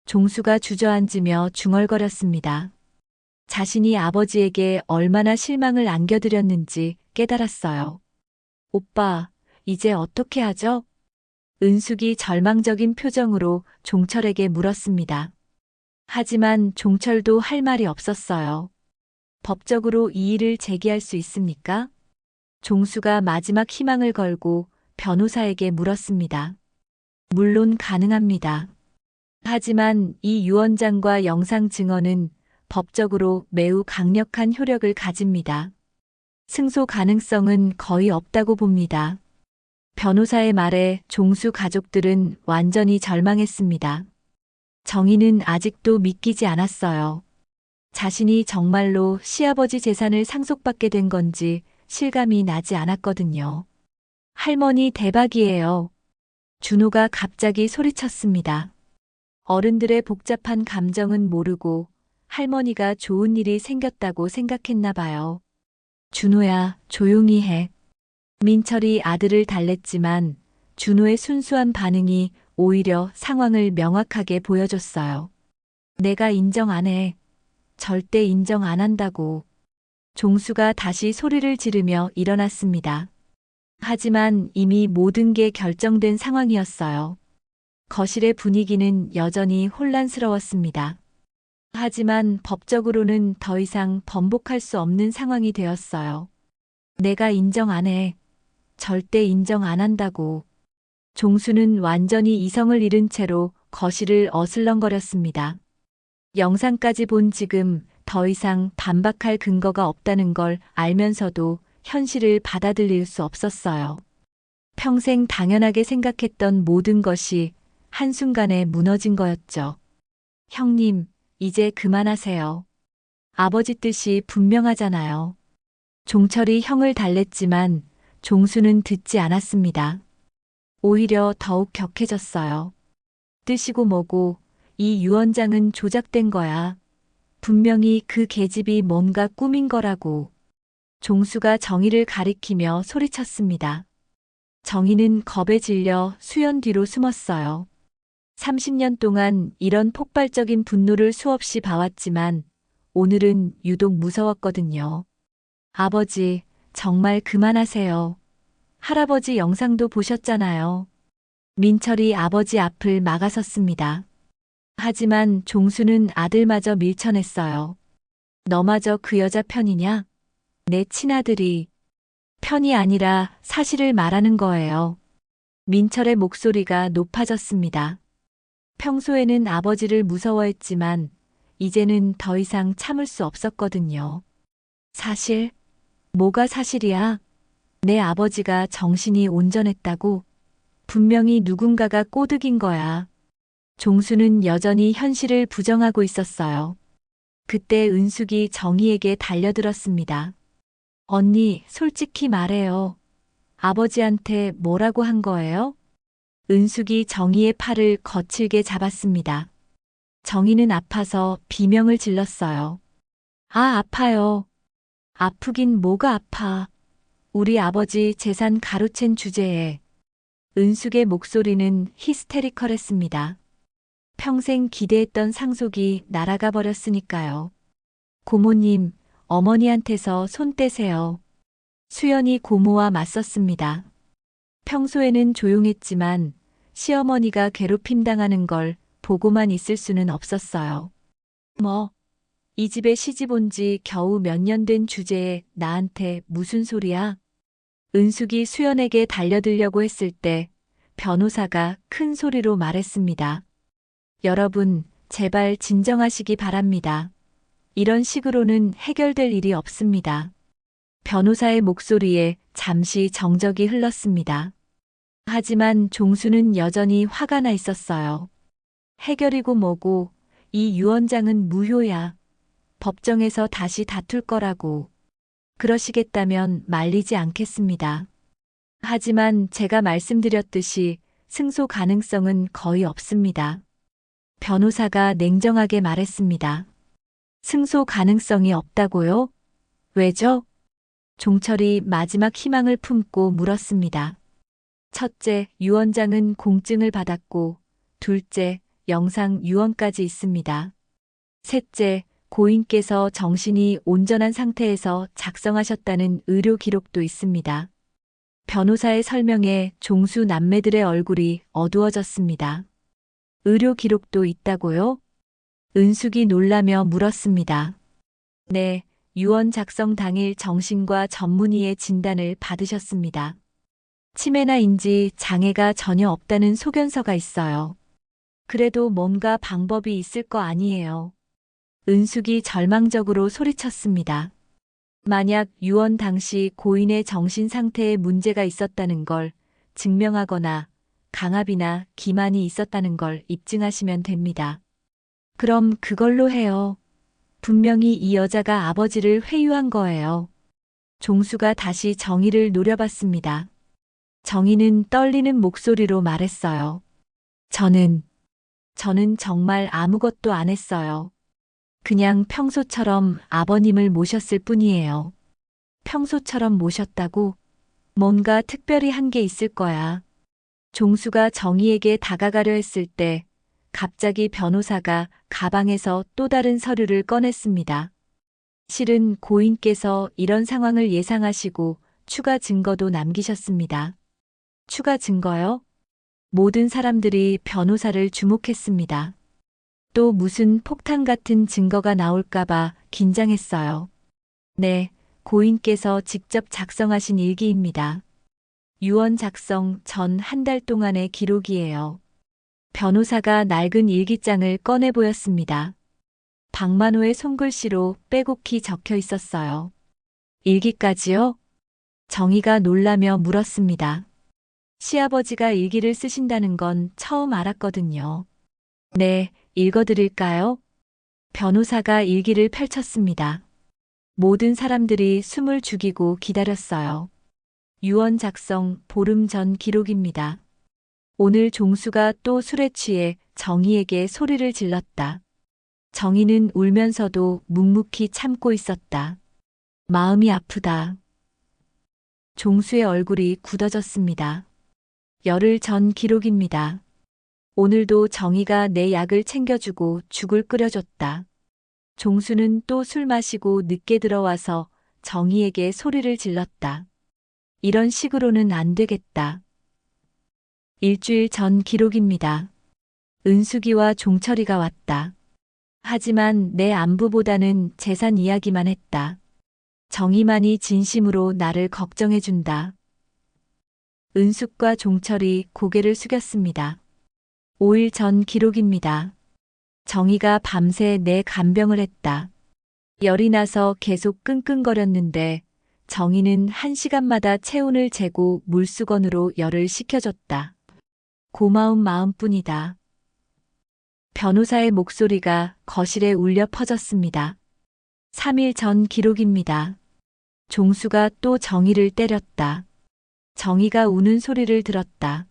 종수가 주저앉으며 중얼거렸습니다. 자신이 아버지에게 얼마나 실망을 안겨드렸는지 깨달았어요. 오빠, 이제 어떻게 하죠? 은숙이 절망적인 표정으로 종철에게 물었습니다. 하지만 종철도 할 말이 없었어요. 법적으로 이의를 제기할 수 있습니까? 종수가 마지막 희망을 걸고 변호사에게 물었습니다. 물론 가능합니다. 하지만 이 유언장과 영상 증언은 법적으로 매우 강력한 효력을 가집니다. 승소 가능성은 거의 없다고 봅니다. 변호사의 말에 종수 가족들은 완전히 절망했습니다. 정희는 아직도 믿기지 않았어요. 자신이 정말로 시아버지 재산을 상속받게 된 건지 실감이 나지 않았거든요. 할머니 대박이에요. 준호가 갑자기 소리쳤습니다. 어른들의 복잡한 감정은 모르고 할머니가 좋은 일이 생겼다고 생각했나 봐요. 준호야, 조용히 해. 민철이 아들을 달랬지만 준호의 순수한 반응이 오히려 상황을 명확하게 보여줬어요. 내가 인정 안 해. 절대 인정 안 한다고. 종수가 다시 소리를 지르며 일어났습니다. 하지만 이미 모든 게 결정된 상황이었어요. 거실의 분위기는 여전히 혼란스러웠습니다. 하지만 법적으로는 더 이상 번복할 수 없는 상황이 되었어요. 내가 인정 안 해. 절대 인정 안 한다고. 종수는 완전히 이성을 잃은 채로 거실을 어슬렁거렸습니다. 영상까지 본 지금 더 이상 반박할 근거가 없다는 걸 알면서도 현실을 받아들일 수 없었어요. 평생 당연하게 생각했던 모든 것이 한순간에 무너진 거였죠. 형님, 이제 그만하세요. 아버지 뜻이 분명하잖아요. 종철이 형을 달랬지만 종수는 듣지 않았습니다. 오히려 더욱 격해졌어요. 뜻이고 뭐고 이 유언장은 조작된 거야. 분명히 그 계집이 뭔가 꾸민 거라고. 종수가 정희를 가리키며 소리쳤습니다. 정희는 겁에 질려 수연 뒤로 숨었어요. 30년 동안 이런 폭발적인 분노를 수없이 봐왔지만 오늘은 유독 무서웠거든요. 아버지, 정말 그만하세요. 할아버지 영상도 보셨잖아요. 민철이 아버지 앞을 막아섰습니다. 하지만 종수는 아들마저 밀쳐냈어요. 너마저 그 여자 편이냐? 내 친아들이. 편이 아니라 사실을 말하는 거예요. 민철의 목소리가 높아졌습니다. 평소에는 아버지를 무서워했지만 이제는 더 이상 참을 수 없었거든요. 사실? 뭐가 사실이야? 내 아버지가 정신이 온전했다고? 분명히 누군가가 꼬드긴 거야. 종수는 여전히 현실을 부정하고 있었어요. 그때 은숙이 정희에게 달려들었습니다. 언니, 솔직히 말해요. 아버지한테 뭐라고 한 거예요? 은숙이 정희의 팔을 거칠게 잡았습니다. 정희는 아파서 비명을 질렀어요. 아, 아파요. 아프긴 뭐가 아파. 우리 아버지 재산 가로챈 주제에. 은숙의 목소리는 히스테리컬했습니다. 평생 기대했던 상속이 날아가 버렸으니까요. 고모님, 어머니한테서 손 떼세요. 수연이 고모와 맞섰습니다. 평소에는 조용했지만 시어머니가 괴롭힘 당하는 걸 보고만 있을 수는 없었어요. 이 집에 시집 온 지 겨우 몇 년 된 주제에 나한테 무슨 소리야? 은숙이 수연에게 달려들려고 했을 때 변호사가 큰 소리로 말했습니다. 여러분, 제발 진정하시기 바랍니다. 이런 식으로는 해결될 일이 없습니다. 변호사의 목소리에 잠시 정적이 흘렀습니다. 하지만 종수는 여전히 화가 나 있었어요. 해결이고 뭐고, 이 유언장은 무효야. 법정에서 다시 다툴 거라고. 그러시겠다면 말리지 않겠습니다. 하지만 제가 말씀드렸듯이 승소 가능성은 거의 없습니다. 변호사가 냉정하게 말했습니다. 승소 가능성이 없다고요? 왜죠? 종철이 마지막 희망을 품고 물었습니다. 첫째, 유언장은 공증을 받았고, 둘째, 영상 유언까지 있습니다. 셋째, 고인께서 정신이 온전한 상태에서 작성하셨다는 의료 기록도 있습니다. 변호사의 설명에 종수 남매들의 얼굴이 어두워졌습니다. 의료 기록도 있다고요? 은숙이 놀라며 물었습니다. 네, 유언 작성 당일 정신과 전문의의 진단을 받으셨습니다. 치매나 인지 장애가 전혀 없다는 소견서가 있어요. 그래도 뭔가 방법이 있을 거 아니에요. 은숙이 절망적으로 소리쳤습니다. 만약 유언 당시 고인의 정신 상태에 문제가 있었다는 걸 증명하거나 강압이나 기만이 있었다는 걸 입증하시면 됩니다. 그럼 그걸로 해요. 분명히 이 여자가 아버지를 회유한 거예요. 종수가 다시 정희를 노려봤습니다. 정희는 떨리는 목소리로 말했어요. 저는 정말 아무것도 안 했어요. 그냥 평소처럼 아버님을 모셨을 뿐이에요. 평소처럼 모셨다고? 뭔가 특별히 한 게 있을 거야. 종수가 정희에게 다가가려 했을 때 갑자기 변호사가 가방에서 또 다른 서류를 꺼냈습니다. 실은 고인께서 이런 상황을 예상하시고 추가 증거도 남기셨습니다. 추가 증거요? 모든 사람들이 변호사를 주목했습니다. 또 무슨 폭탄 같은 증거가 나올까봐 긴장했어요. 네, 고인께서 직접 작성하신 일기입니다. 유언 작성 전 한 달 동안의 기록이에요. 변호사가 낡은 일기장을 꺼내 보였습니다. 박만호의 손글씨로 빼곡히 적혀 있었어요. 일기까지요? 정희가 놀라며 물었습니다. 시아버지가 일기를 쓰신다는 건 처음 알았거든요. 네, 읽어드릴까요? 변호사가 일기를 펼쳤습니다. 모든 사람들이 숨을 죽이고 기다렸어요. 유언 작성 보름 전 기록입니다. 오늘 종수가 또 술에 취해 정희에게 소리를 질렀다. 정희는 울면서도 묵묵히 참고 있었다. 마음이 아프다. 종수의 얼굴이 굳어졌습니다. 열흘 전 기록입니다. 오늘도 정희가 내 약을 챙겨주고 죽을 끓여줬다. 종수는 또 술 마시고 늦게 들어와서 정희에게 소리를 질렀다. 이런 식으로는 안 되겠다. 일주일 전 기록입니다. 은숙이와 종철이가 왔다. 하지만 내 안부보다는 재산 이야기만 했다. 정희만이 진심으로 나를 걱정해준다. 은숙과 종철이 고개를 숙였습니다. 5일 전 기록입니다. 정희가 밤새 내 간병을 했다. 열이 나서 계속 끙끙거렸는데 정희는 1시간마다 체온을 재고 물수건으로 열을 식혀줬다. 고마운 마음뿐이다. 변호사의 목소리가 거실에 울려 퍼졌습니다. 3일 전 기록입니다. 종수가 또 정희를 때렸다. 정희가 우는 소리를 들었다.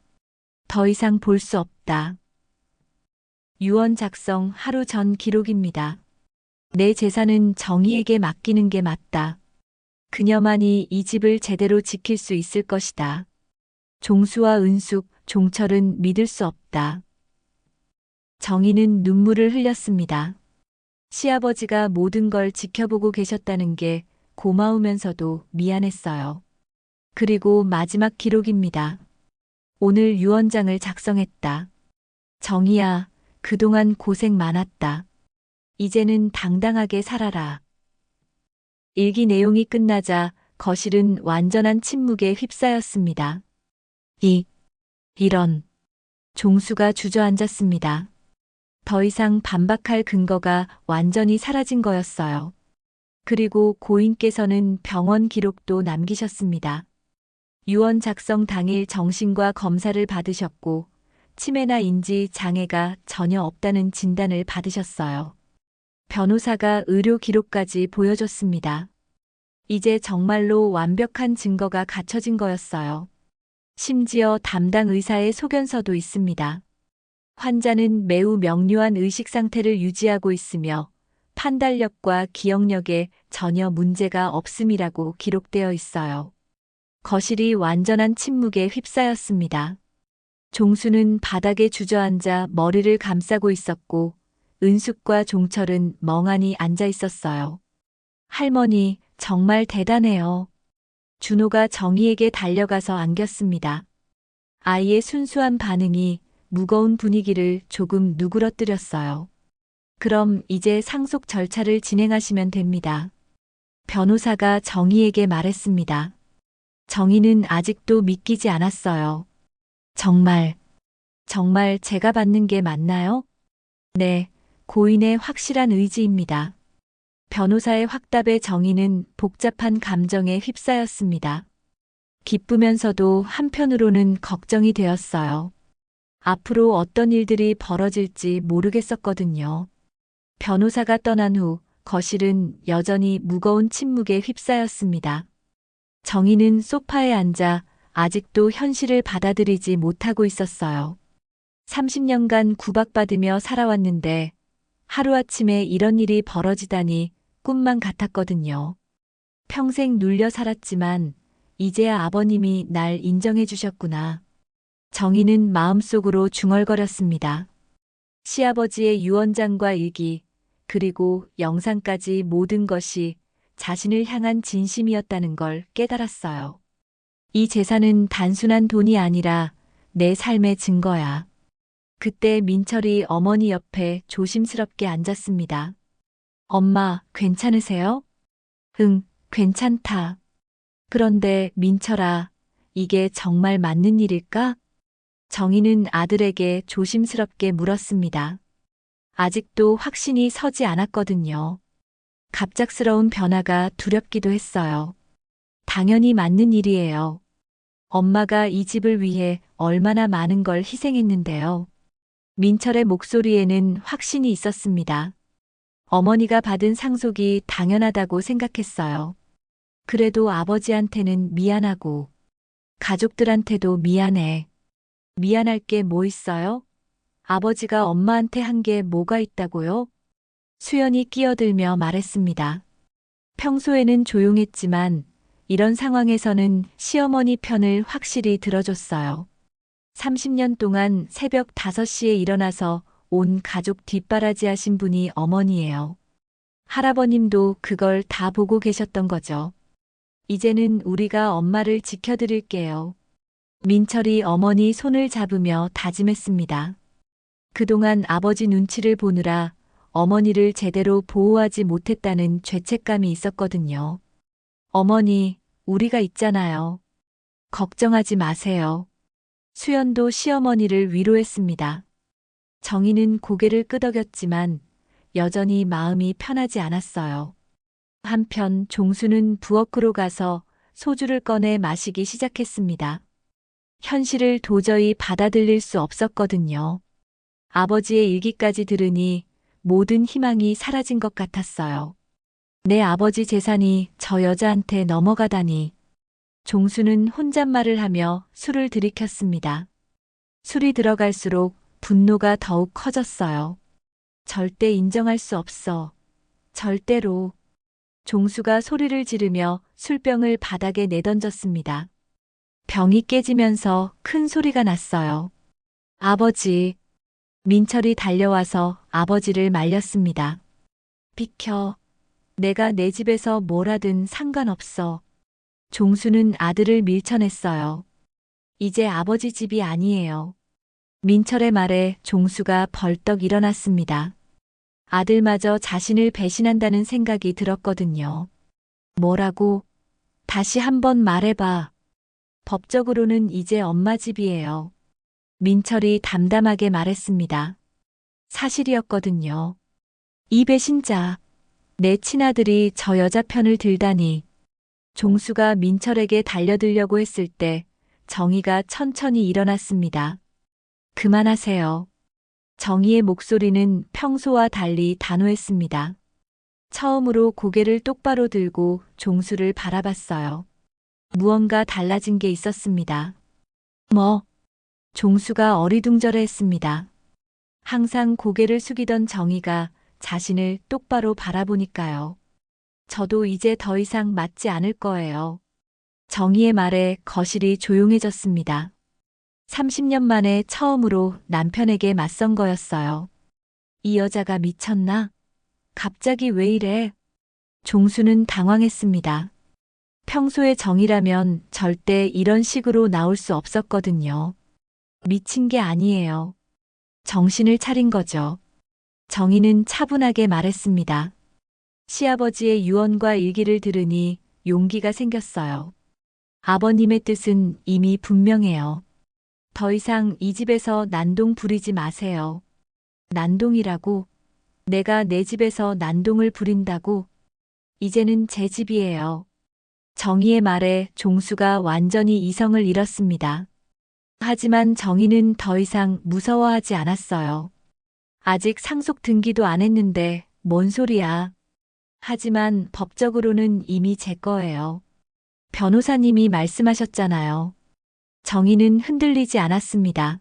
더 이상 볼 수 없다. 유언 작성 하루 전 기록입니다. 내 재산은 정희에게 맡기는 게 맞다. 그녀만이 이 집을 제대로 지킬 수 있을 것이다. 종수와 은숙, 종철은 믿을 수 없다. 정희는 눈물을 흘렸습니다. 시아버지가 모든 걸 지켜보고 계셨다는 게 고마우면서도 미안했어요. 그리고 마지막 기록입니다. 오늘 유언장을 작성했다. 정희야, 그동안 고생 많았다. 이제는 당당하게 살아라. 일기 내용이 끝나자 거실은 완전한 침묵에 휩싸였습니다. 이런. 종수가 주저앉았습니다. 더 이상 반박할 근거가 완전히 사라진 거였어요. 그리고 고인께서는 병원 기록도 남기셨습니다. 유언 작성 당일 정신과 검사를 받으셨고 치매나 인지 장애가 전혀 없다는 진단을 받으셨어요. 변호사가 의료 기록까지 보여줬습니다. 이제 정말로 완벽한 증거가 갖춰진 거였어요. 심지어 담당 의사의 소견서도 있습니다. 환자는 매우 명료한 의식 상태를 유지하고 있으며 판단력과 기억력에 전혀 문제가 없음이라고 기록되어 있어요. 거실이 완전한 침묵에 휩싸였습니다. 종수는 바닥에 주저앉아 머리를 감싸고 있었고 은숙과 종철은 멍하니 앉아 있었어요. 할머니, 정말 대단해요. 준호가 정희에게 달려가서 안겼습니다. 아이의 순수한 반응이 무거운 분위기를 조금 누그러뜨렸어요. 그럼 이제 상속 절차를 진행하시면 됩니다. 변호사가 정희에게 말했습니다. 정희는 아직도 믿기지 않았어요. 정말 제가 받는 게 맞나요? 네, 고인의 확실한 의지입니다. 변호사의 확답에 정희는 복잡한 감정에 휩싸였습니다. 기쁘면서도 한편으로는 걱정이 되었어요. 앞으로 어떤 일들이 벌어질지 모르겠었거든요. 변호사가 떠난 후 거실은 여전히 무거운 침묵에 휩싸였습니다. 정희는 소파에 앉아 아직도 현실을 받아들이지 못하고 있었어요. 30년간 구박받으며 살아왔는데 하루아침에 이런 일이 벌어지다니 꿈만 같았거든요. 평생 눌려 살았지만 이제야 아버님이 날 인정해 주셨구나. 정희는 마음속으로 중얼거렸습니다. 시아버지의 유언장과 일기, 그리고 영상까지 모든 것이 자신을 향한 진심이었다는 걸 깨달았어요. 이 재산은 단순한 돈이 아니라 내 삶의 증거야. 그때 민철이 어머니 옆에 조심스럽게 앉았습니다. 엄마, 괜찮으세요? 응, 괜찮다. 그런데 민철아, 이게 정말 맞는 일일까? 정희는 아들에게 조심스럽게 물었습니다. 아직도 확신이 서지 않았거든요. 갑작스러운 변화가 두렵기도 했어요. 당연히 맞는 일이에요. 엄마가 이 집을 위해 얼마나 많은 걸 희생했는데요. 민철의 목소리에는 확신이 있었습니다. 어머니가 받은 상속이 당연하다고 생각했어요. 그래도 아버지한테는 미안하고 가족들한테도 미안해. 미안할 게 뭐 있어요? 아버지가 엄마한테 한 게 뭐가 있다고요? 수연이 끼어들며 말했습니다. 평소에는 조용했지만 이런 상황에서는 시어머니 편을 확실히 들어줬어요. 30년 동안 새벽 5시에 일어나서 온 가족 뒷바라지 하신 분이 어머니예요. 할아버님도 그걸 다 보고 계셨던 거죠. 이제는 우리가 엄마를 지켜드릴게요. 민철이 어머니 손을 잡으며 다짐했습니다. 그동안 아버지 눈치를 보느라 어머니를 제대로 보호하지 못했다는 죄책감이 있었거든요. 어머니, 우리가 있잖아요. 걱정하지 마세요. 수연도 시어머니를 위로했습니다. 정희는 고개를 끄덕였지만 여전히 마음이 편하지 않았어요. 한편 종수는 부엌으로 가서 소주를 꺼내 마시기 시작했습니다. 현실을 도저히 받아들일 수 없었거든요. 아버지의 일기까지 들으니 모든 희망이 사라진 것 같았어요. 내 아버지 재산이 저 여자한테 넘어가다니. 종수는 혼잣말을 하며 술을 들이켰습니다. 술이 들어갈수록 분노가 더욱 커졌어요. 절대 인정할 수 없어. 절대로. 종수가 소리를 지르며 술병을 바닥에 내던졌습니다. 병이 깨지면서 큰 소리가 났어요. 아버지. 민철이 달려와서 아버지를 말렸습니다. 비켜. 내가 내 집에서 뭘 하든 상관없어. 종수는 아들을 밀쳐냈어요. 이제 아버지 집이 아니에요. 민철의 말에 종수가 벌떡 일어났습니다. 아들마저 자신을 배신한다는 생각이 들었거든요. 뭐라고? 다시 한번 말해봐. 법적으로는 이제 엄마 집이에요. 민철이 담담하게 말했습니다. 사실이었거든요. 이 배신자. 내 친아들이 저 여자 편을 들다니. 종수가 민철에게 달려들려고 했을 때 정희가 천천히 일어났습니다. 그만하세요. 정희의 목소리는 평소와 달리 단호했습니다. 처음으로 고개를 똑바로 들고 종수를 바라봤어요. 무언가 달라진 게 있었습니다. 뭐? 종수가 어리둥절해했습니다. 항상 고개를 숙이던 정희가 자신을 똑바로 바라보니까요. 저도 이제 더 이상 맞지 않을 거예요. 정희의 말에 거실이 조용해졌습니다. 30년 만에 처음으로 남편에게 맞선 거였어요. 이 여자가 미쳤나? 갑자기 왜 이래? 종수는 당황했습니다. 평소의 정희라면 절대 이런 식으로 나올 수 없었거든요. 미친 게 아니에요. 정신을 차린 거죠. 정희는 차분하게 말했습니다. 시아버지의 유언과 일기를 들으니 용기가 생겼어요. 아버님의 뜻은 이미 분명해요. 더 이상 이 집에서 난동 부리지 마세요. 난동이라고? 내가 내 집에서 난동을 부린다고? 이제는 제 집이에요. 정희의 말에 종수가 완전히 이성을 잃었습니다. 하지만 정희는 더 이상 무서워하지 않았어요. 아직 상속 등기도 안 했는데 뭔 소리야. 하지만 법적으로는 이미 제 거예요. 변호사님이 말씀하셨잖아요. 정희는 흔들리지 않았습니다.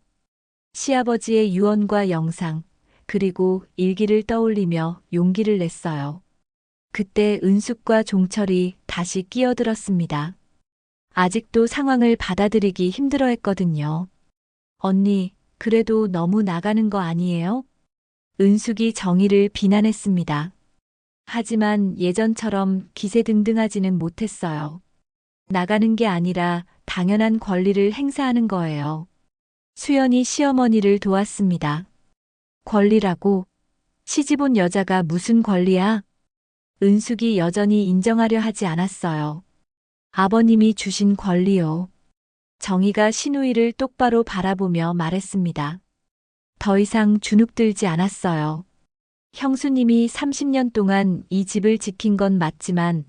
시아버지의 유언과 영상, 그리고 일기를 떠올리며 용기를 냈어요. 그때 은숙과 종철이 다시 끼어들었습니다. 아직도 상황을 받아들이기 힘들어했거든요. 언니, 그래도 너무 나가는 거 아니에요? 은숙이 정희를 비난했습니다. 하지만 예전처럼 기세등등하지는 못했어요. 나가는 게 아니라 당연한 권리를 행사하는 거예요. 수연이 시어머니를 도왔습니다. 권리라고? 시집 온 여자가 무슨 권리야? 은숙이 여전히 인정하려 하지 않았어요. 아버님이 주신 권리요. 정희가 신우이를 똑바로 바라보며 말했습니다. 더 이상 주눅들지 않았어요. 형수님이 30년 동안 이 집을 지킨 건 맞지만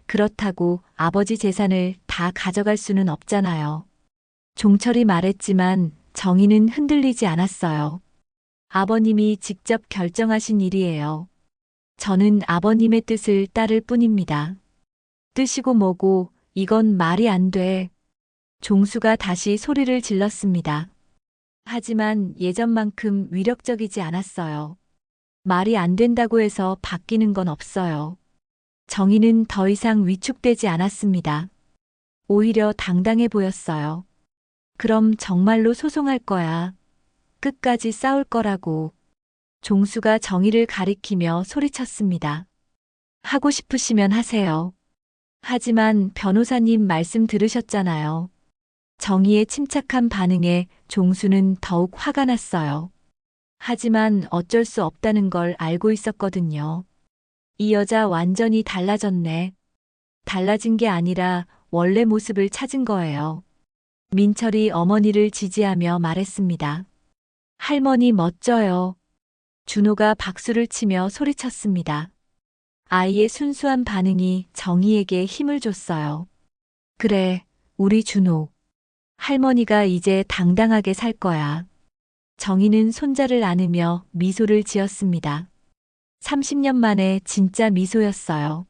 그렇다고 아버지 재산을 다 가져갈 수는 없잖아요. 종철이 말했지만 정희는 흔들리지 않았어요. 아버님이 직접 결정하신 일이에요. 저는 아버님의 뜻을 따를 뿐입니다. 뜻이고 뭐고 이건 말이 안 돼. 종수가 다시 소리를 질렀습니다. 하지만 예전만큼 위력적이지 않았어요. 말이 안 된다고 해서 바뀌는 건 없어요. 정희는 더 이상 위축되지 않았습니다. 오히려 당당해 보였어요. 그럼 정말로 소송할 거야. 끝까지 싸울 거라고. 종수가 정희를 가리키며 소리쳤습니다. 하고 싶으시면 하세요. 하지만 변호사님 말씀 들으셨잖아요. 정희의 침착한 반응에 종수는 더욱 화가 났어요. 하지만 어쩔 수 없다는 걸 알고 있었거든요. 이 여자 완전히 달라졌네. 달라진 게 아니라 원래 모습을 찾은 거예요. 민철이 어머니를 지지하며 말했습니다. 할머니 멋져요. 준호가 박수를 치며 소리쳤습니다. 아이의 순수한 반응이 정희에게 힘을 줬어요. 그래, 우리 준호. 할머니가 이제 당당하게 살 거야. 정희는 손자를 안으며 미소를 지었습니다. 30년 만에 진짜 미소였어요.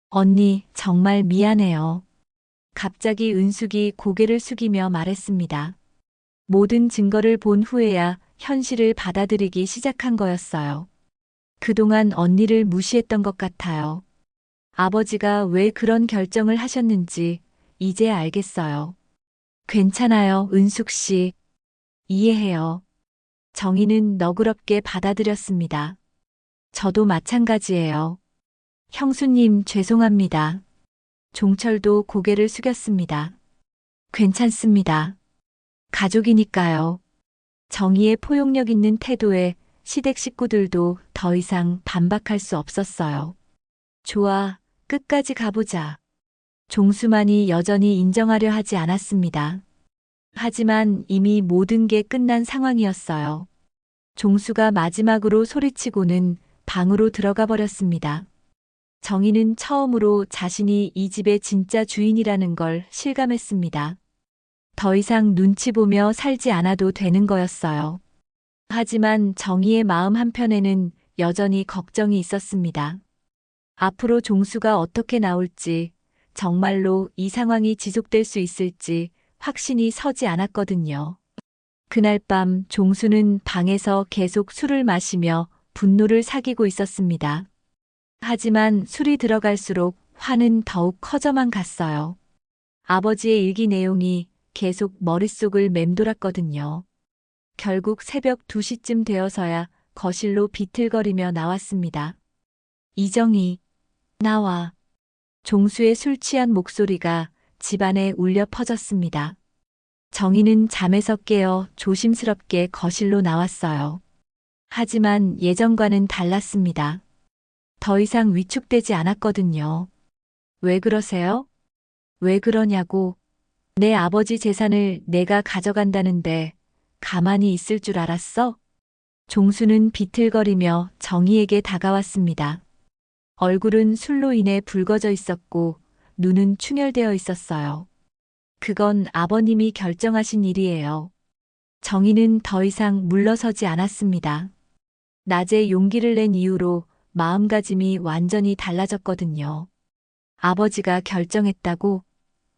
언니, 정말 미안해요. 갑자기 은숙이 고개를 숙이며 말했습니다. 모든 증거를 본 후에야 현실을 받아들이기 시작한 거였어요. 그동안 언니를 무시했던 것 같아요. 아버지가 왜 그런 결정을 하셨는지 이제 알겠어요. 괜찮아요, 은숙 씨. 이해해요. 정희는 너그럽게 받아들였습니다. 저도 마찬가지예요. 형수님, 죄송합니다. 종철도 고개를 숙였습니다. 괜찮습니다. 가족이니까요. 정희의 포용력 있는 태도에 시댁 식구들도 더 이상 반박할 수 없었어요. 좋아, 끝까지 가보자. 종수만이 여전히 인정하려 하지 않았습니다. 하지만 이미 모든 게 끝난 상황이었어요. 종수가 마지막으로 소리치고는 방으로 들어가 버렸습니다. 정희는 처음으로 자신이 이 집의 진짜 주인이라는 걸 실감했습니다. 더 이상 눈치 보며 살지 않아도 되는 거였어요. 하지만 정희의 마음 한편에는 여전히 걱정이 있었습니다. 앞으로 종수가 어떻게 나올지, 정말로 이 상황이 지속될 수 있을지 확신이 서지 않았거든요. 그날 밤 종수는 방에서 계속 술을 마시며 분노를 사귀고 있었습니다. 하지만 술이 들어갈수록 화는 더욱 커져만 갔어요. 아버지의 일기 내용이 계속 머릿속을 맴돌았거든요. 결국 새벽 2시쯤 되어서야 거실로 비틀거리며 나왔습니다. 이정희, 나와. 종수의 술 취한 목소리가 집안에 울려 퍼졌습니다. 정희는 잠에서 깨어 조심스럽게 거실로 나왔어요. 하지만 예전과는 달랐습니다. 더 이상 위축되지 않았거든요. 왜 그러세요? 왜 그러냐고. 내 아버지 재산을 내가 가져간다는데 가만히 있을 줄 알았어? 종수는 비틀거리며 정희에게 다가왔습니다. 얼굴은 술로 인해 붉어져 있었고 눈은 충혈되어 있었어요. 그건 아버님이 결정하신 일이에요. 정희는 더 이상 물러서지 않았습니다. 낮에 용기를 낸 이후로 마음가짐이 완전히 달라졌거든요. 아버지가 결정했다고?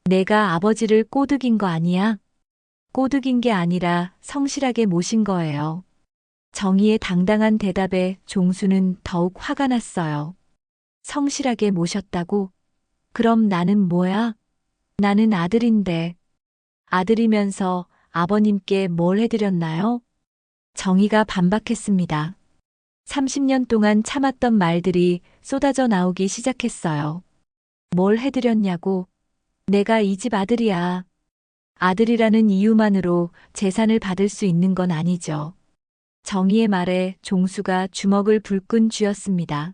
내가 아버지를 꼬드긴 거 아니야? 꼬드긴 게 아니라 성실하게 모신 거예요. 정희의 당당한 대답에 종수는 더욱 화가 났어요. 성실하게 모셨다고? 그럼 나는 뭐야? 나는 아들인데. 아들이면서 아버님께 뭘 해드렸나요? 정희가 반박했습니다. 30년 동안 참았던 말들이 쏟아져 나오기 시작했어요. 뭘 해드렸냐고? 내가 이 집 아들이야. 아들이라는 이유만으로 재산을 받을 수 있는 건 아니죠. 정희의 말에 종수가 주먹을 불끈 쥐었습니다.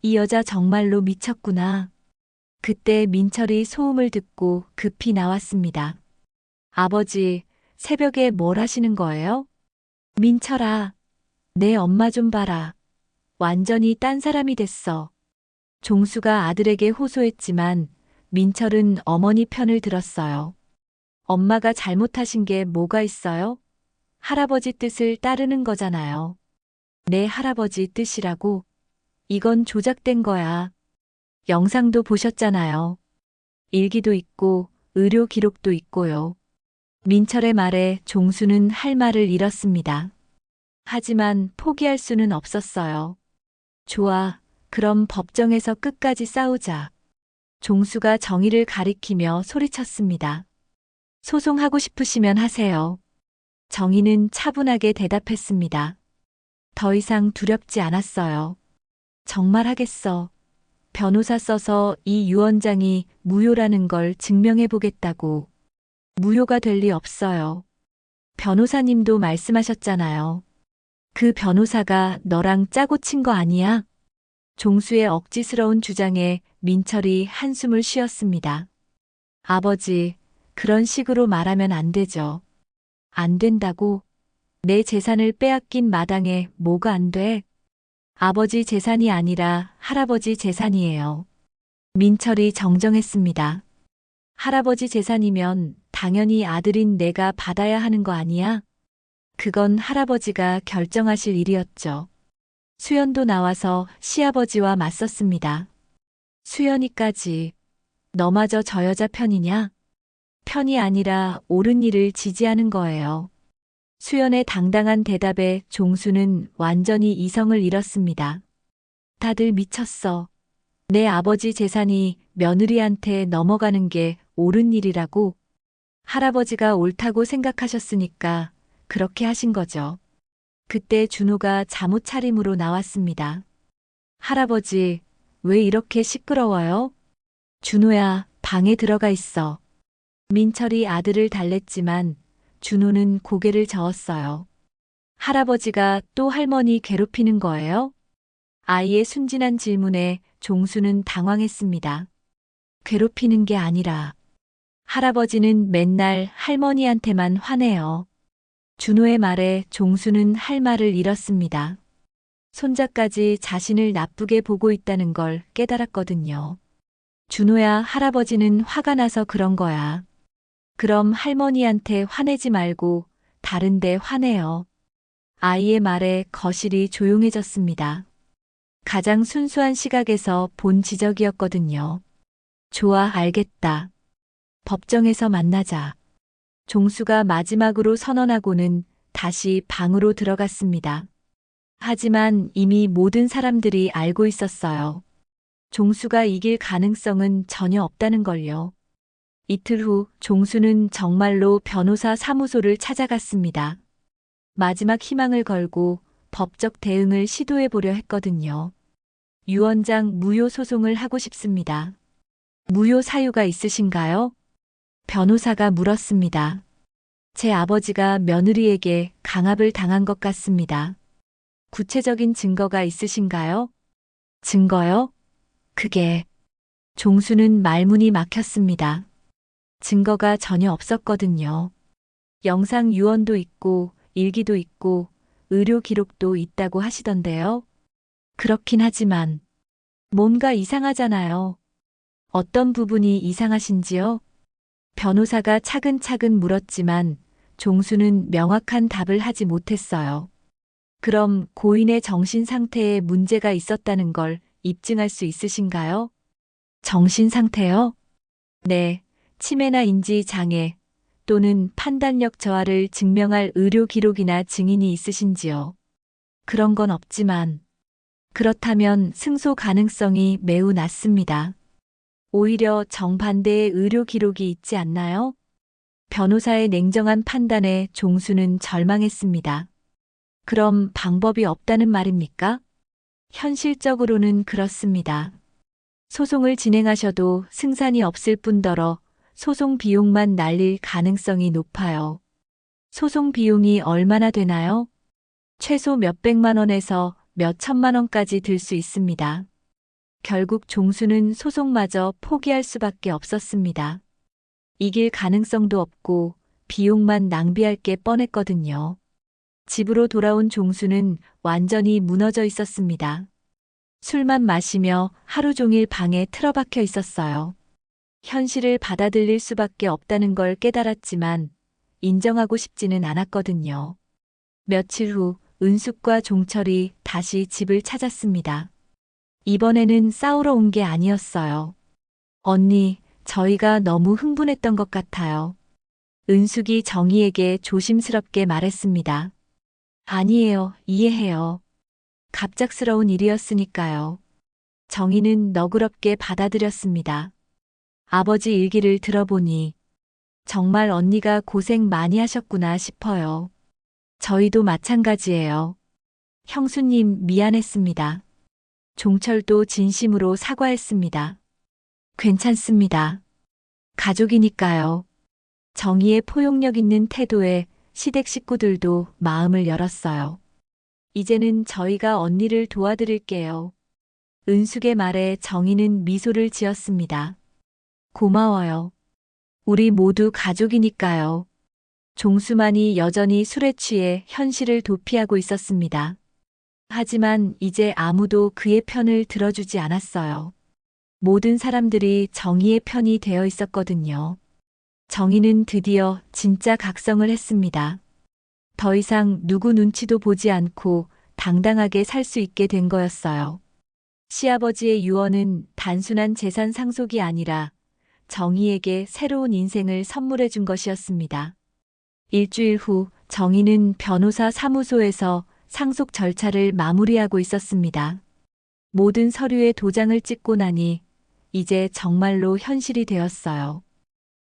이 여자 정말로 미쳤구나. 그때 민철이 소음을 듣고 급히 나왔습니다. 아버지, 새벽에 뭘 하시는 거예요? 민철아, 내 엄마 좀 봐라. 완전히 딴 사람이 됐어. 종수가 아들에게 호소했지만 민철은 어머니 편을 들었어요. 엄마가 잘못하신 게 뭐가 있어요? 할아버지 뜻을 따르는 거잖아요. 내 할아버지 뜻이라고? 이건 조작된 거야. 영상도 보셨잖아요. 일기도 있고 의료 기록도 있고요. 민철의 말에 종수는 할 말을 잃었습니다. 하지만 포기할 수는 없었어요. 좋아, 그럼 법정에서 끝까지 싸우자. 종수가 정의를 가리키며 소리쳤습니다. 소송하고 싶으시면 하세요. 정의는 차분하게 대답했습니다. 더 이상 두렵지 않았어요. 정말 하겠어. 변호사 써서 이 유언장이 무효라는 걸 증명해 보겠다고. 무효가 될 리 없어요. 변호사님도 말씀하셨잖아요. 그 변호사가 너랑 짜고 친 거 아니야? 종수의 억지스러운 주장에 민철이 한숨을 쉬었습니다. 아버지, 그런 식으로 말하면 안 되죠. 안 된다고? 내 재산을 빼앗긴 마당에 뭐가 안 돼? 아버지 재산이 아니라 할아버지 재산이에요. 민철이 정정했습니다. 할아버지 재산이면 당연히 아들인 내가 받아야 하는 거 아니야? 그건 할아버지가 결정하실 일이었죠. 수연도 나와서 시아버지와 맞섰습니다. 수연이까지 너마저 저 여자 편이냐? 편이 아니라 옳은 일을 지지하는 거예요. 수연의 당당한 대답에 종수는 완전히 이성을 잃었습니다. 다들 미쳤어. 내 아버지 재산이 며느리한테 넘어가는 게 옳은 일이라고? 할아버지가 옳다고 생각하셨으니까 그렇게 하신 거죠. 그때 준호가 잠옷 차림으로 나왔습니다. 할아버지, 왜 이렇게 시끄러워요? 준호야, 방에 들어가 있어. 민철이 아들을 달랬지만 준호는 고개를 저었어요. 할아버지가 또 할머니 괴롭히는 거예요? 아이의 순진한 질문에 종수는 당황했습니다. 괴롭히는 게 아니라 할아버지는 맨날 할머니한테만 화내요. 준호의 말에 종수는 할 말을 잃었습니다. 손자까지 자신을 나쁘게 보고 있다는 걸 깨달았거든요. 준호야, 할아버지는 화가 나서 그런 거야. 그럼 할머니한테 화내지 말고 다른 데 화내요. 아이의 말에 거실이 조용해졌습니다. 가장 순수한 시각에서 본 지적이었거든요. 좋아, 알겠다. 법정에서 만나자. 종수가 마지막으로 선언하고는 다시 방으로 들어갔습니다. 하지만 이미 모든 사람들이 알고 있었어요. 종수가 이길 가능성은 전혀 없다는 걸요. 이틀 후 종수는 정말로 변호사 사무소를 찾아갔습니다. 마지막 희망을 걸고 법적 대응을 시도해 보려 했거든요. 유언장 무효 소송을 하고 싶습니다. 무효 사유가 있으신가요? 변호사가 물었습니다. 제 아버지가 며느리에게 강압을 당한 것 같습니다. 구체적인 증거가 있으신가요? 증거요? 그게... 종수는 말문이 막혔습니다. 증거가 전혀 없었거든요. 영상 유언도 있고 일기도 있고 의료 기록도 있다고 하시던데요. 그렇긴 하지만 뭔가 이상하잖아요. 어떤 부분이 이상하신지요? 변호사가 차근차근 물었지만 종수는 명확한 답을 하지 못했어요. 그럼 고인의 정신 상태에 문제가 있었다는 걸 입증할 수 있으신가요? 정신 상태요? 네, 치매나 인지 장애 또는 판단력 저하를 증명할 의료 기록이나 증인이 있으신지요? 그런 건 없지만 그렇다면 승소 가능성이 매우 낮습니다. 오히려 정반대의 의료 기록이 있지 않나요? 변호사의 냉정한 판단에 종수는 절망했습니다. 그럼 방법이 없다는 말입니까? 현실적으로는 그렇습니다. 소송을 진행하셔도 승산이 없을 뿐더러 소송 비용만 날릴 가능성이 높아요. 소송 비용이 얼마나 되나요? 최소 몇백만 원에서 몇천만 원까지 들 수 있습니다. 결국 종수는 소송마저 포기할 수밖에 없었습니다. 이길 가능성도 없고 비용만 낭비할 게 뻔했거든요. 집으로 돌아온 종수는 완전히 무너져 있었습니다. 술만 마시며 하루 종일 방에 틀어박혀 있었어요. 현실을 받아들일 수밖에 없다는 걸 깨달았지만 인정하고 싶지는 않았거든요. 며칠 후 은숙과 종철이 다시 집을 찾았습니다. 이번에는 싸우러 온 게 아니었어요. 언니, 저희가 너무 흥분했던 것 같아요. 은숙이 정희에게 조심스럽게 말했습니다. 아니에요, 이해해요. 갑작스러운 일이었으니까요. 정희는 너그럽게 받아들였습니다. 아버지 일기를 들어보니 정말 언니가 고생 많이 하셨구나 싶어요. 저희도 마찬가지예요. 형수님 미안했습니다. 종철도 진심으로 사과했습니다. 괜찮습니다. 가족이니까요. 정의의 포용력 있는 태도에 시댁 식구들도 마음을 열었어요. 이제는 저희가 언니를 도와드릴게요. 은숙의 말에 정희는 미소를 지었습니다. 고마워요. 우리 모두 가족이니까요. 종수만이 여전히 술에 취해 현실을 도피하고 있었습니다. 하지만 이제 아무도 그의 편을 들어주지 않았어요. 모든 사람들이 정의의 편이 되어 있었거든요. 정의는 드디어 진짜 각성을 했습니다. 더 이상 누구 눈치도 보지 않고 당당하게 살 수 있게 된 거였어요. 시아버지의 유언은 단순한 재산 상속이 아니라 정의에게 새로운 인생을 선물해 준 것이었습니다. 일주일 후 정의는 변호사 사무소에서 상속 절차를 마무리하고 있었습니다. 모든 서류에 도장을 찍고 나니 이제 정말로 현실이 되었어요.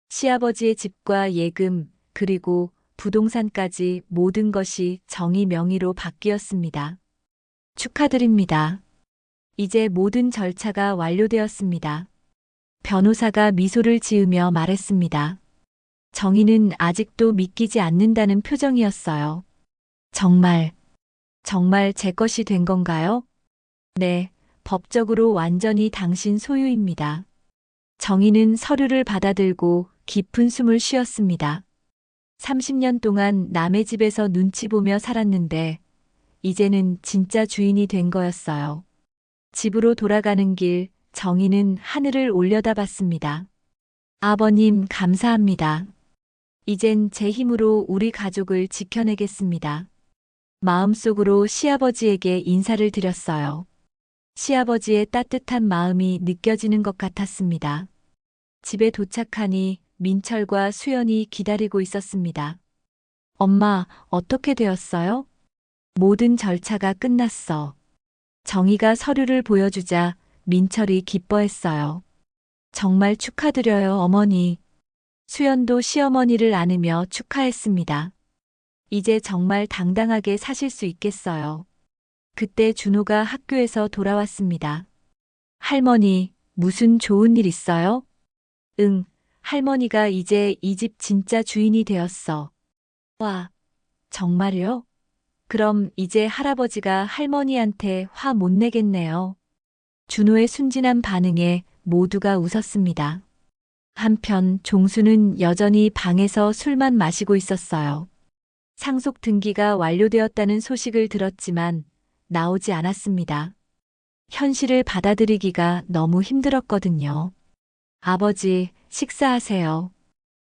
시아버지의 집과 예금, 그리고 부동산까지 모든 것이 정의 명의로 바뀌었습니다. 축하드립니다. 이제 모든 절차가 완료되었습니다. 변호사가 미소를 지으며 말했습니다. 정의는 아직도 믿기지 않는다는 표정이었어요. 정말 제 것이 된 건가요? 네, 법적으로 완전히 당신 소유입니다. 정의는 서류를 받아들고 깊은 숨을 쉬었습니다. 30년 동안 남의 집에서 눈치 보며 살았는데 이제는 진짜 주인이 된 거였어요. 집으로 돌아가는 길, 정의는 하늘을 올려다봤습니다. 아버님, 감사합니다. 이젠 제 힘으로 우리 가족을 지켜내겠습니다. 마음속으로 시아버지에게 인사를 드렸어요. 시아버지의 따뜻한 마음이 느껴지는 것 같았습니다. 집에 도착하니 민철과 수연이 기다리고 있었습니다. 엄마, 어떻게 되었어요? 모든 절차가 끝났어. 정의가 서류를 보여주자 민철이 기뻐했어요. 정말 축하드려요, 어머니. 수연도 시어머니를 안으며 축하했습니다. 이제 정말 당당하게 사실 수 있겠어요. 그때 준호가 학교에서 돌아왔습니다. 할머니, 무슨 좋은 일 있어요? 응, 할머니가 이제 이 집 진짜 주인이 되었어. 와, 정말요? 그럼 이제 할아버지가 할머니한테 화 못 내겠네요. 준호의 순진한 반응에 모두가 웃었습니다. 한편 종수는 여전히 방에서 술만 마시고 있었어요. 상속 등기가 완료되었다는 소식을 들었지만 나오지 않았습니다. 현실을 받아들이기가 너무 힘들었거든요. 아버지, 식사하세요.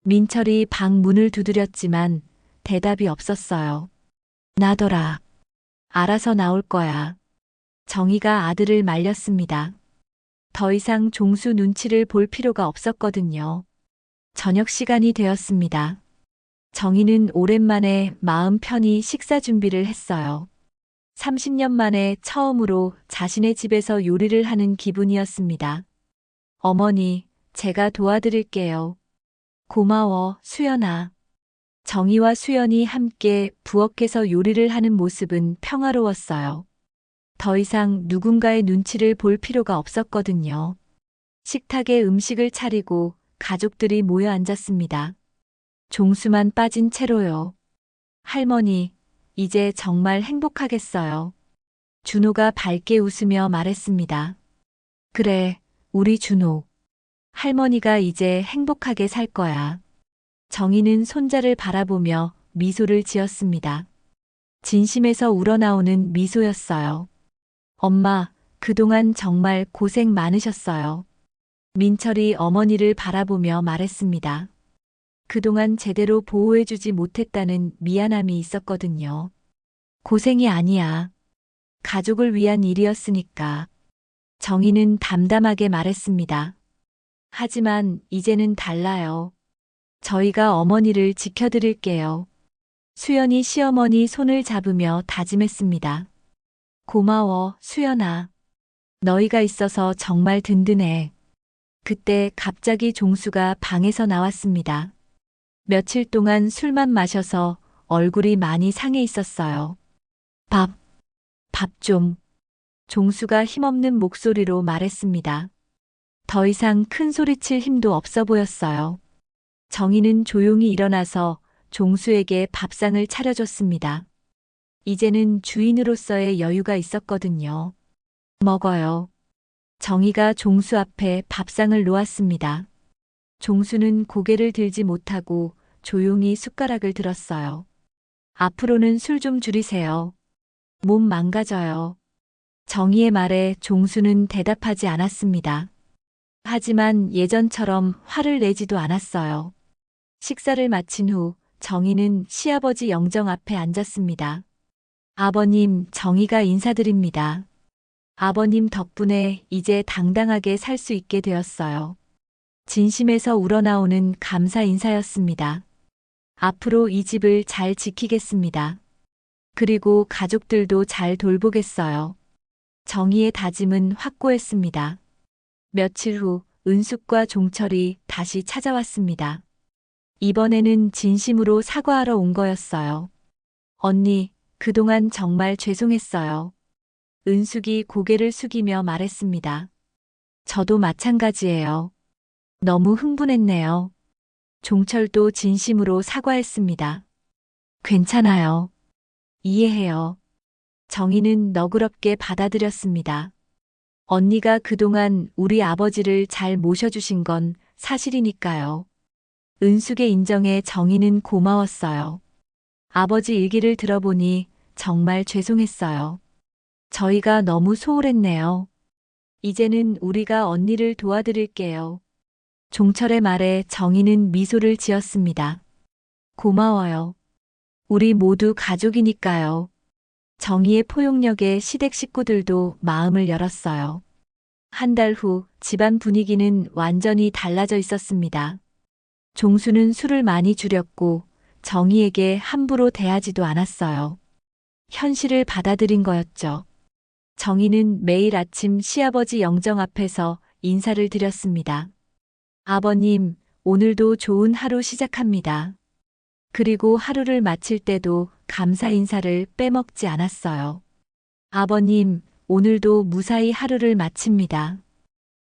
민철이 방 문을 두드렸지만 대답이 없었어요. 나더라. 알아서 나올 거야. 정의가 아들을 말렸습니다. 더 이상 종수 눈치를 볼 필요가 없었거든요. 저녁 시간이 되었습니다. 정의는 오랜만에 마음 편히 식사 준비를 했어요. 30년 만에 처음으로 자신의 집에서 요리를 하는 기분이었습니다. 어머니, 제가 도와드릴게요. 고마워, 수연아. 정의와 수연이 함께 부엌에서 요리를 하는 모습은 평화로웠어요. 더 이상 누군가의 눈치를 볼 필요가 없었거든요. 식탁에 음식을 차리고 가족들이 모여 앉았습니다. 종수만 빠진 채로요. 할머니, 이제 정말 행복하겠어요. 준호가 밝게 웃으며 말했습니다. 그래, 우리 준호. 할머니가 이제 행복하게 살 거야. 정의는 손자를 바라보며 미소를 지었습니다. 진심에서 우러나오는 미소였어요. 엄마, 그동안 정말 고생 많으셨어요. 민철이 어머니를 바라보며 말했습니다. 그동안 제대로 보호해주지 못했다는 미안함이 있었거든요. 고생이 아니야. 가족을 위한 일이었으니까. 정의는 담담하게 말했습니다. 하지만 이제는 달라요. 저희가 어머니를 지켜드릴게요. 수연이 시어머니 손을 잡으며 다짐했습니다. 고마워, 수연아. 너희가 있어서 정말 든든해. 그때 갑자기 종수가 방에서 나왔습니다. 며칠 동안 술만 마셔서 얼굴이 많이 상해 있었어요. 밥 좀. 종수가 힘없는 목소리로 말했습니다. 더 이상 큰 소리칠 힘도 없어 보였어요. 정의는 조용히 일어나서 종수에게 밥상을 차려줬습니다. 이제는 주인으로서의 여유가 있었거든요. 먹어요. 정의가 종수 앞에 밥상을 놓았습니다. 종수는 고개를 들지 못하고 조용히 숟가락을 들었어요. 앞으로는 술 좀 줄이세요. 몸 망가져요. 정희의 말에 종수는 대답하지 않았습니다. 하지만 예전처럼 화를 내지도 않았어요. 식사를 마친 후 정희는 시아버지 영정 앞에 앉았습니다. 아버님, 정희가 인사드립니다. 아버님 덕분에 이제 당당하게 살 수 있게 되었어요. 진심에서 우러나오는 감사 인사였습니다. 앞으로 이 집을 잘 지키겠습니다. 그리고 가족들도 잘 돌보겠어요. 정희의 다짐은 확고했습니다. 며칠 후 은숙과 종철이 다시 찾아왔습니다. 이번에는 진심으로 사과하러 온 거였어요. 언니, 그동안 정말 죄송했어요. 은숙이 고개를 숙이며 말했습니다. 저도 마찬가지예요. 너무 흥분했네요. 종철도 진심으로 사과했습니다. 괜찮아요. 이해해요. 정희는 너그럽게 받아들였습니다. 언니가 그동안 우리 아버지를 잘 모셔주신 건 사실이니까요. 은숙의 인정에 정희는 고마웠어요. 아버지 일기를 들어보니 정말 죄송했어요. 저희가 너무 소홀했네요. 이제는 우리가 언니를 도와드릴게요. 종철의 말에 정희는 미소를 지었습니다. 고마워요. 우리 모두 가족이니까요. 정희의 포용력에 시댁 식구들도 마음을 열었어요. 한 달 후 집안 분위기는 완전히 달라져 있었습니다. 종수는 술을 많이 줄였고 정희에게 함부로 대하지도 않았어요. 현실을 받아들인 거였죠. 정희는 매일 아침 시아버지 영정 앞에서 인사를 드렸습니다. 아버님, 오늘도 좋은 하루 시작합니다. 그리고 하루를 마칠 때도 감사 인사를 빼먹지 않았어요. 아버님, 오늘도 무사히 하루를 마칩니다.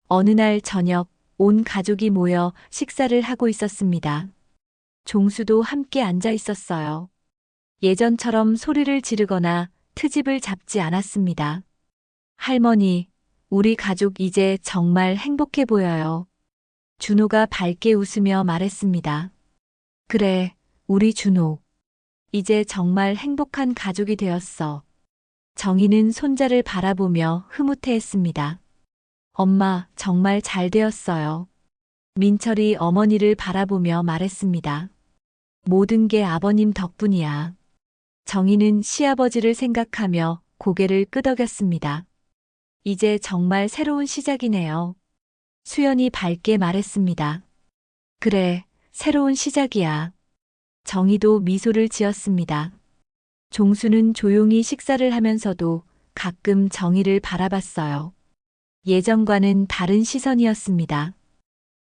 어느 날 저녁, 온 가족이 모여 식사를 하고 있었습니다. 종수도 함께 앉아 있었어요. 예전처럼 소리를 지르거나 트집을 잡지 않았습니다. 할머니, 우리 가족 이제 정말 행복해 보여요. 준호가 밝게 웃으며 말했습니다. 그래, 우리 준호. 이제 정말 행복한 가족이 되었어. 정희는 손자를 바라보며 흐뭇해했습니다. 엄마, 정말 잘 되었어요. 민철이 어머니를 바라보며 말했습니다. 모든 게 아버님 덕분이야. 정희는 시아버지를 생각하며 고개를 끄덕였습니다. 이제 정말 새로운 시작이네요. 수연이 밝게 말했습니다. 그래, 새로운 시작이야. 정희도 미소를 지었습니다. 종수는 조용히 식사를 하면서도 가끔 정희를 바라봤어요. 예전과는 다른 시선이었습니다.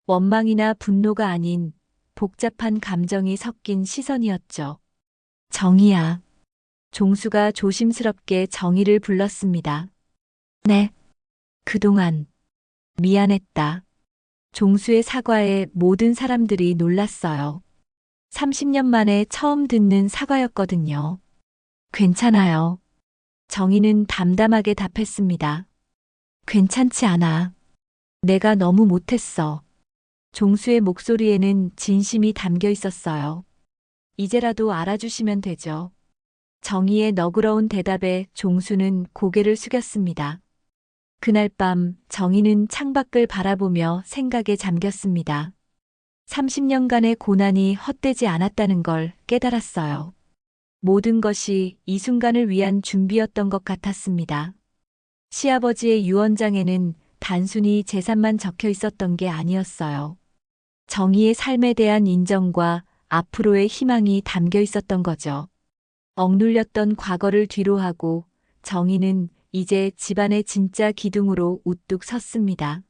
원망이나 분노가 아닌 복잡한 감정이 섞인 시선이었죠. 정희야. 종수가 조심스럽게 정희를 불렀습니다. 네. 그동안 미안했다. 종수의 사과에 모든 사람들이 놀랐어요. 30년 만에 처음 듣는 사과였거든요. 괜찮아요. 정희는 담담하게 답했습니다. 괜찮지 않아. 내가 너무 못했어. 종수의 목소리에는 진심이 담겨 있었어요. 이제라도 알아주시면 되죠. 정희의 너그러운 대답에 종수는 고개를 숙였습니다. 그날 밤 정희는 창밖을 바라보며 생각에 잠겼습니다. 30년간의 고난이 헛되지 않았다는 걸 깨달았어요. 모든 것이 이 순간을 위한 준비였던 것 같았습니다. 시아버지의 유언장에는 단순히 재산만 적혀 있었던 게 아니었어요. 정희의 삶에 대한 인정과 앞으로의 희망이 담겨 있었던 거죠. 억눌렸던 과거를 뒤로하고 정희는 이제 집안의 진짜 기둥으로 우뚝 섰습니다.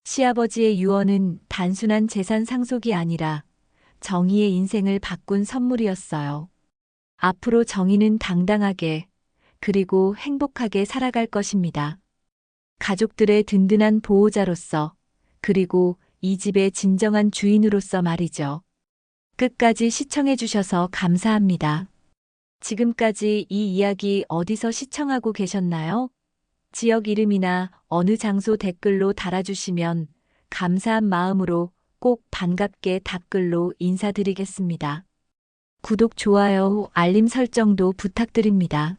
시아버지의 유언은 단순한 재산 상속이 아니라 정희의 인생을 바꾼 선물이었어요. 앞으로 정희는 당당하게 그리고 행복하게 살아갈 것입니다. 가족들의 든든한 보호자로서 그리고 이 집의 진정한 주인으로서 말이죠. 끝까지 시청해 주셔서 감사합니다. 지금까지 이 이야기 어디서 시청하고 계셨나요? 지역 이름이나 어느 장소 댓글로 달아주시면 감사한 마음으로 꼭 반갑게 답글로 인사드리겠습니다. 구독, 좋아요, 알림 설정도 부탁드립니다.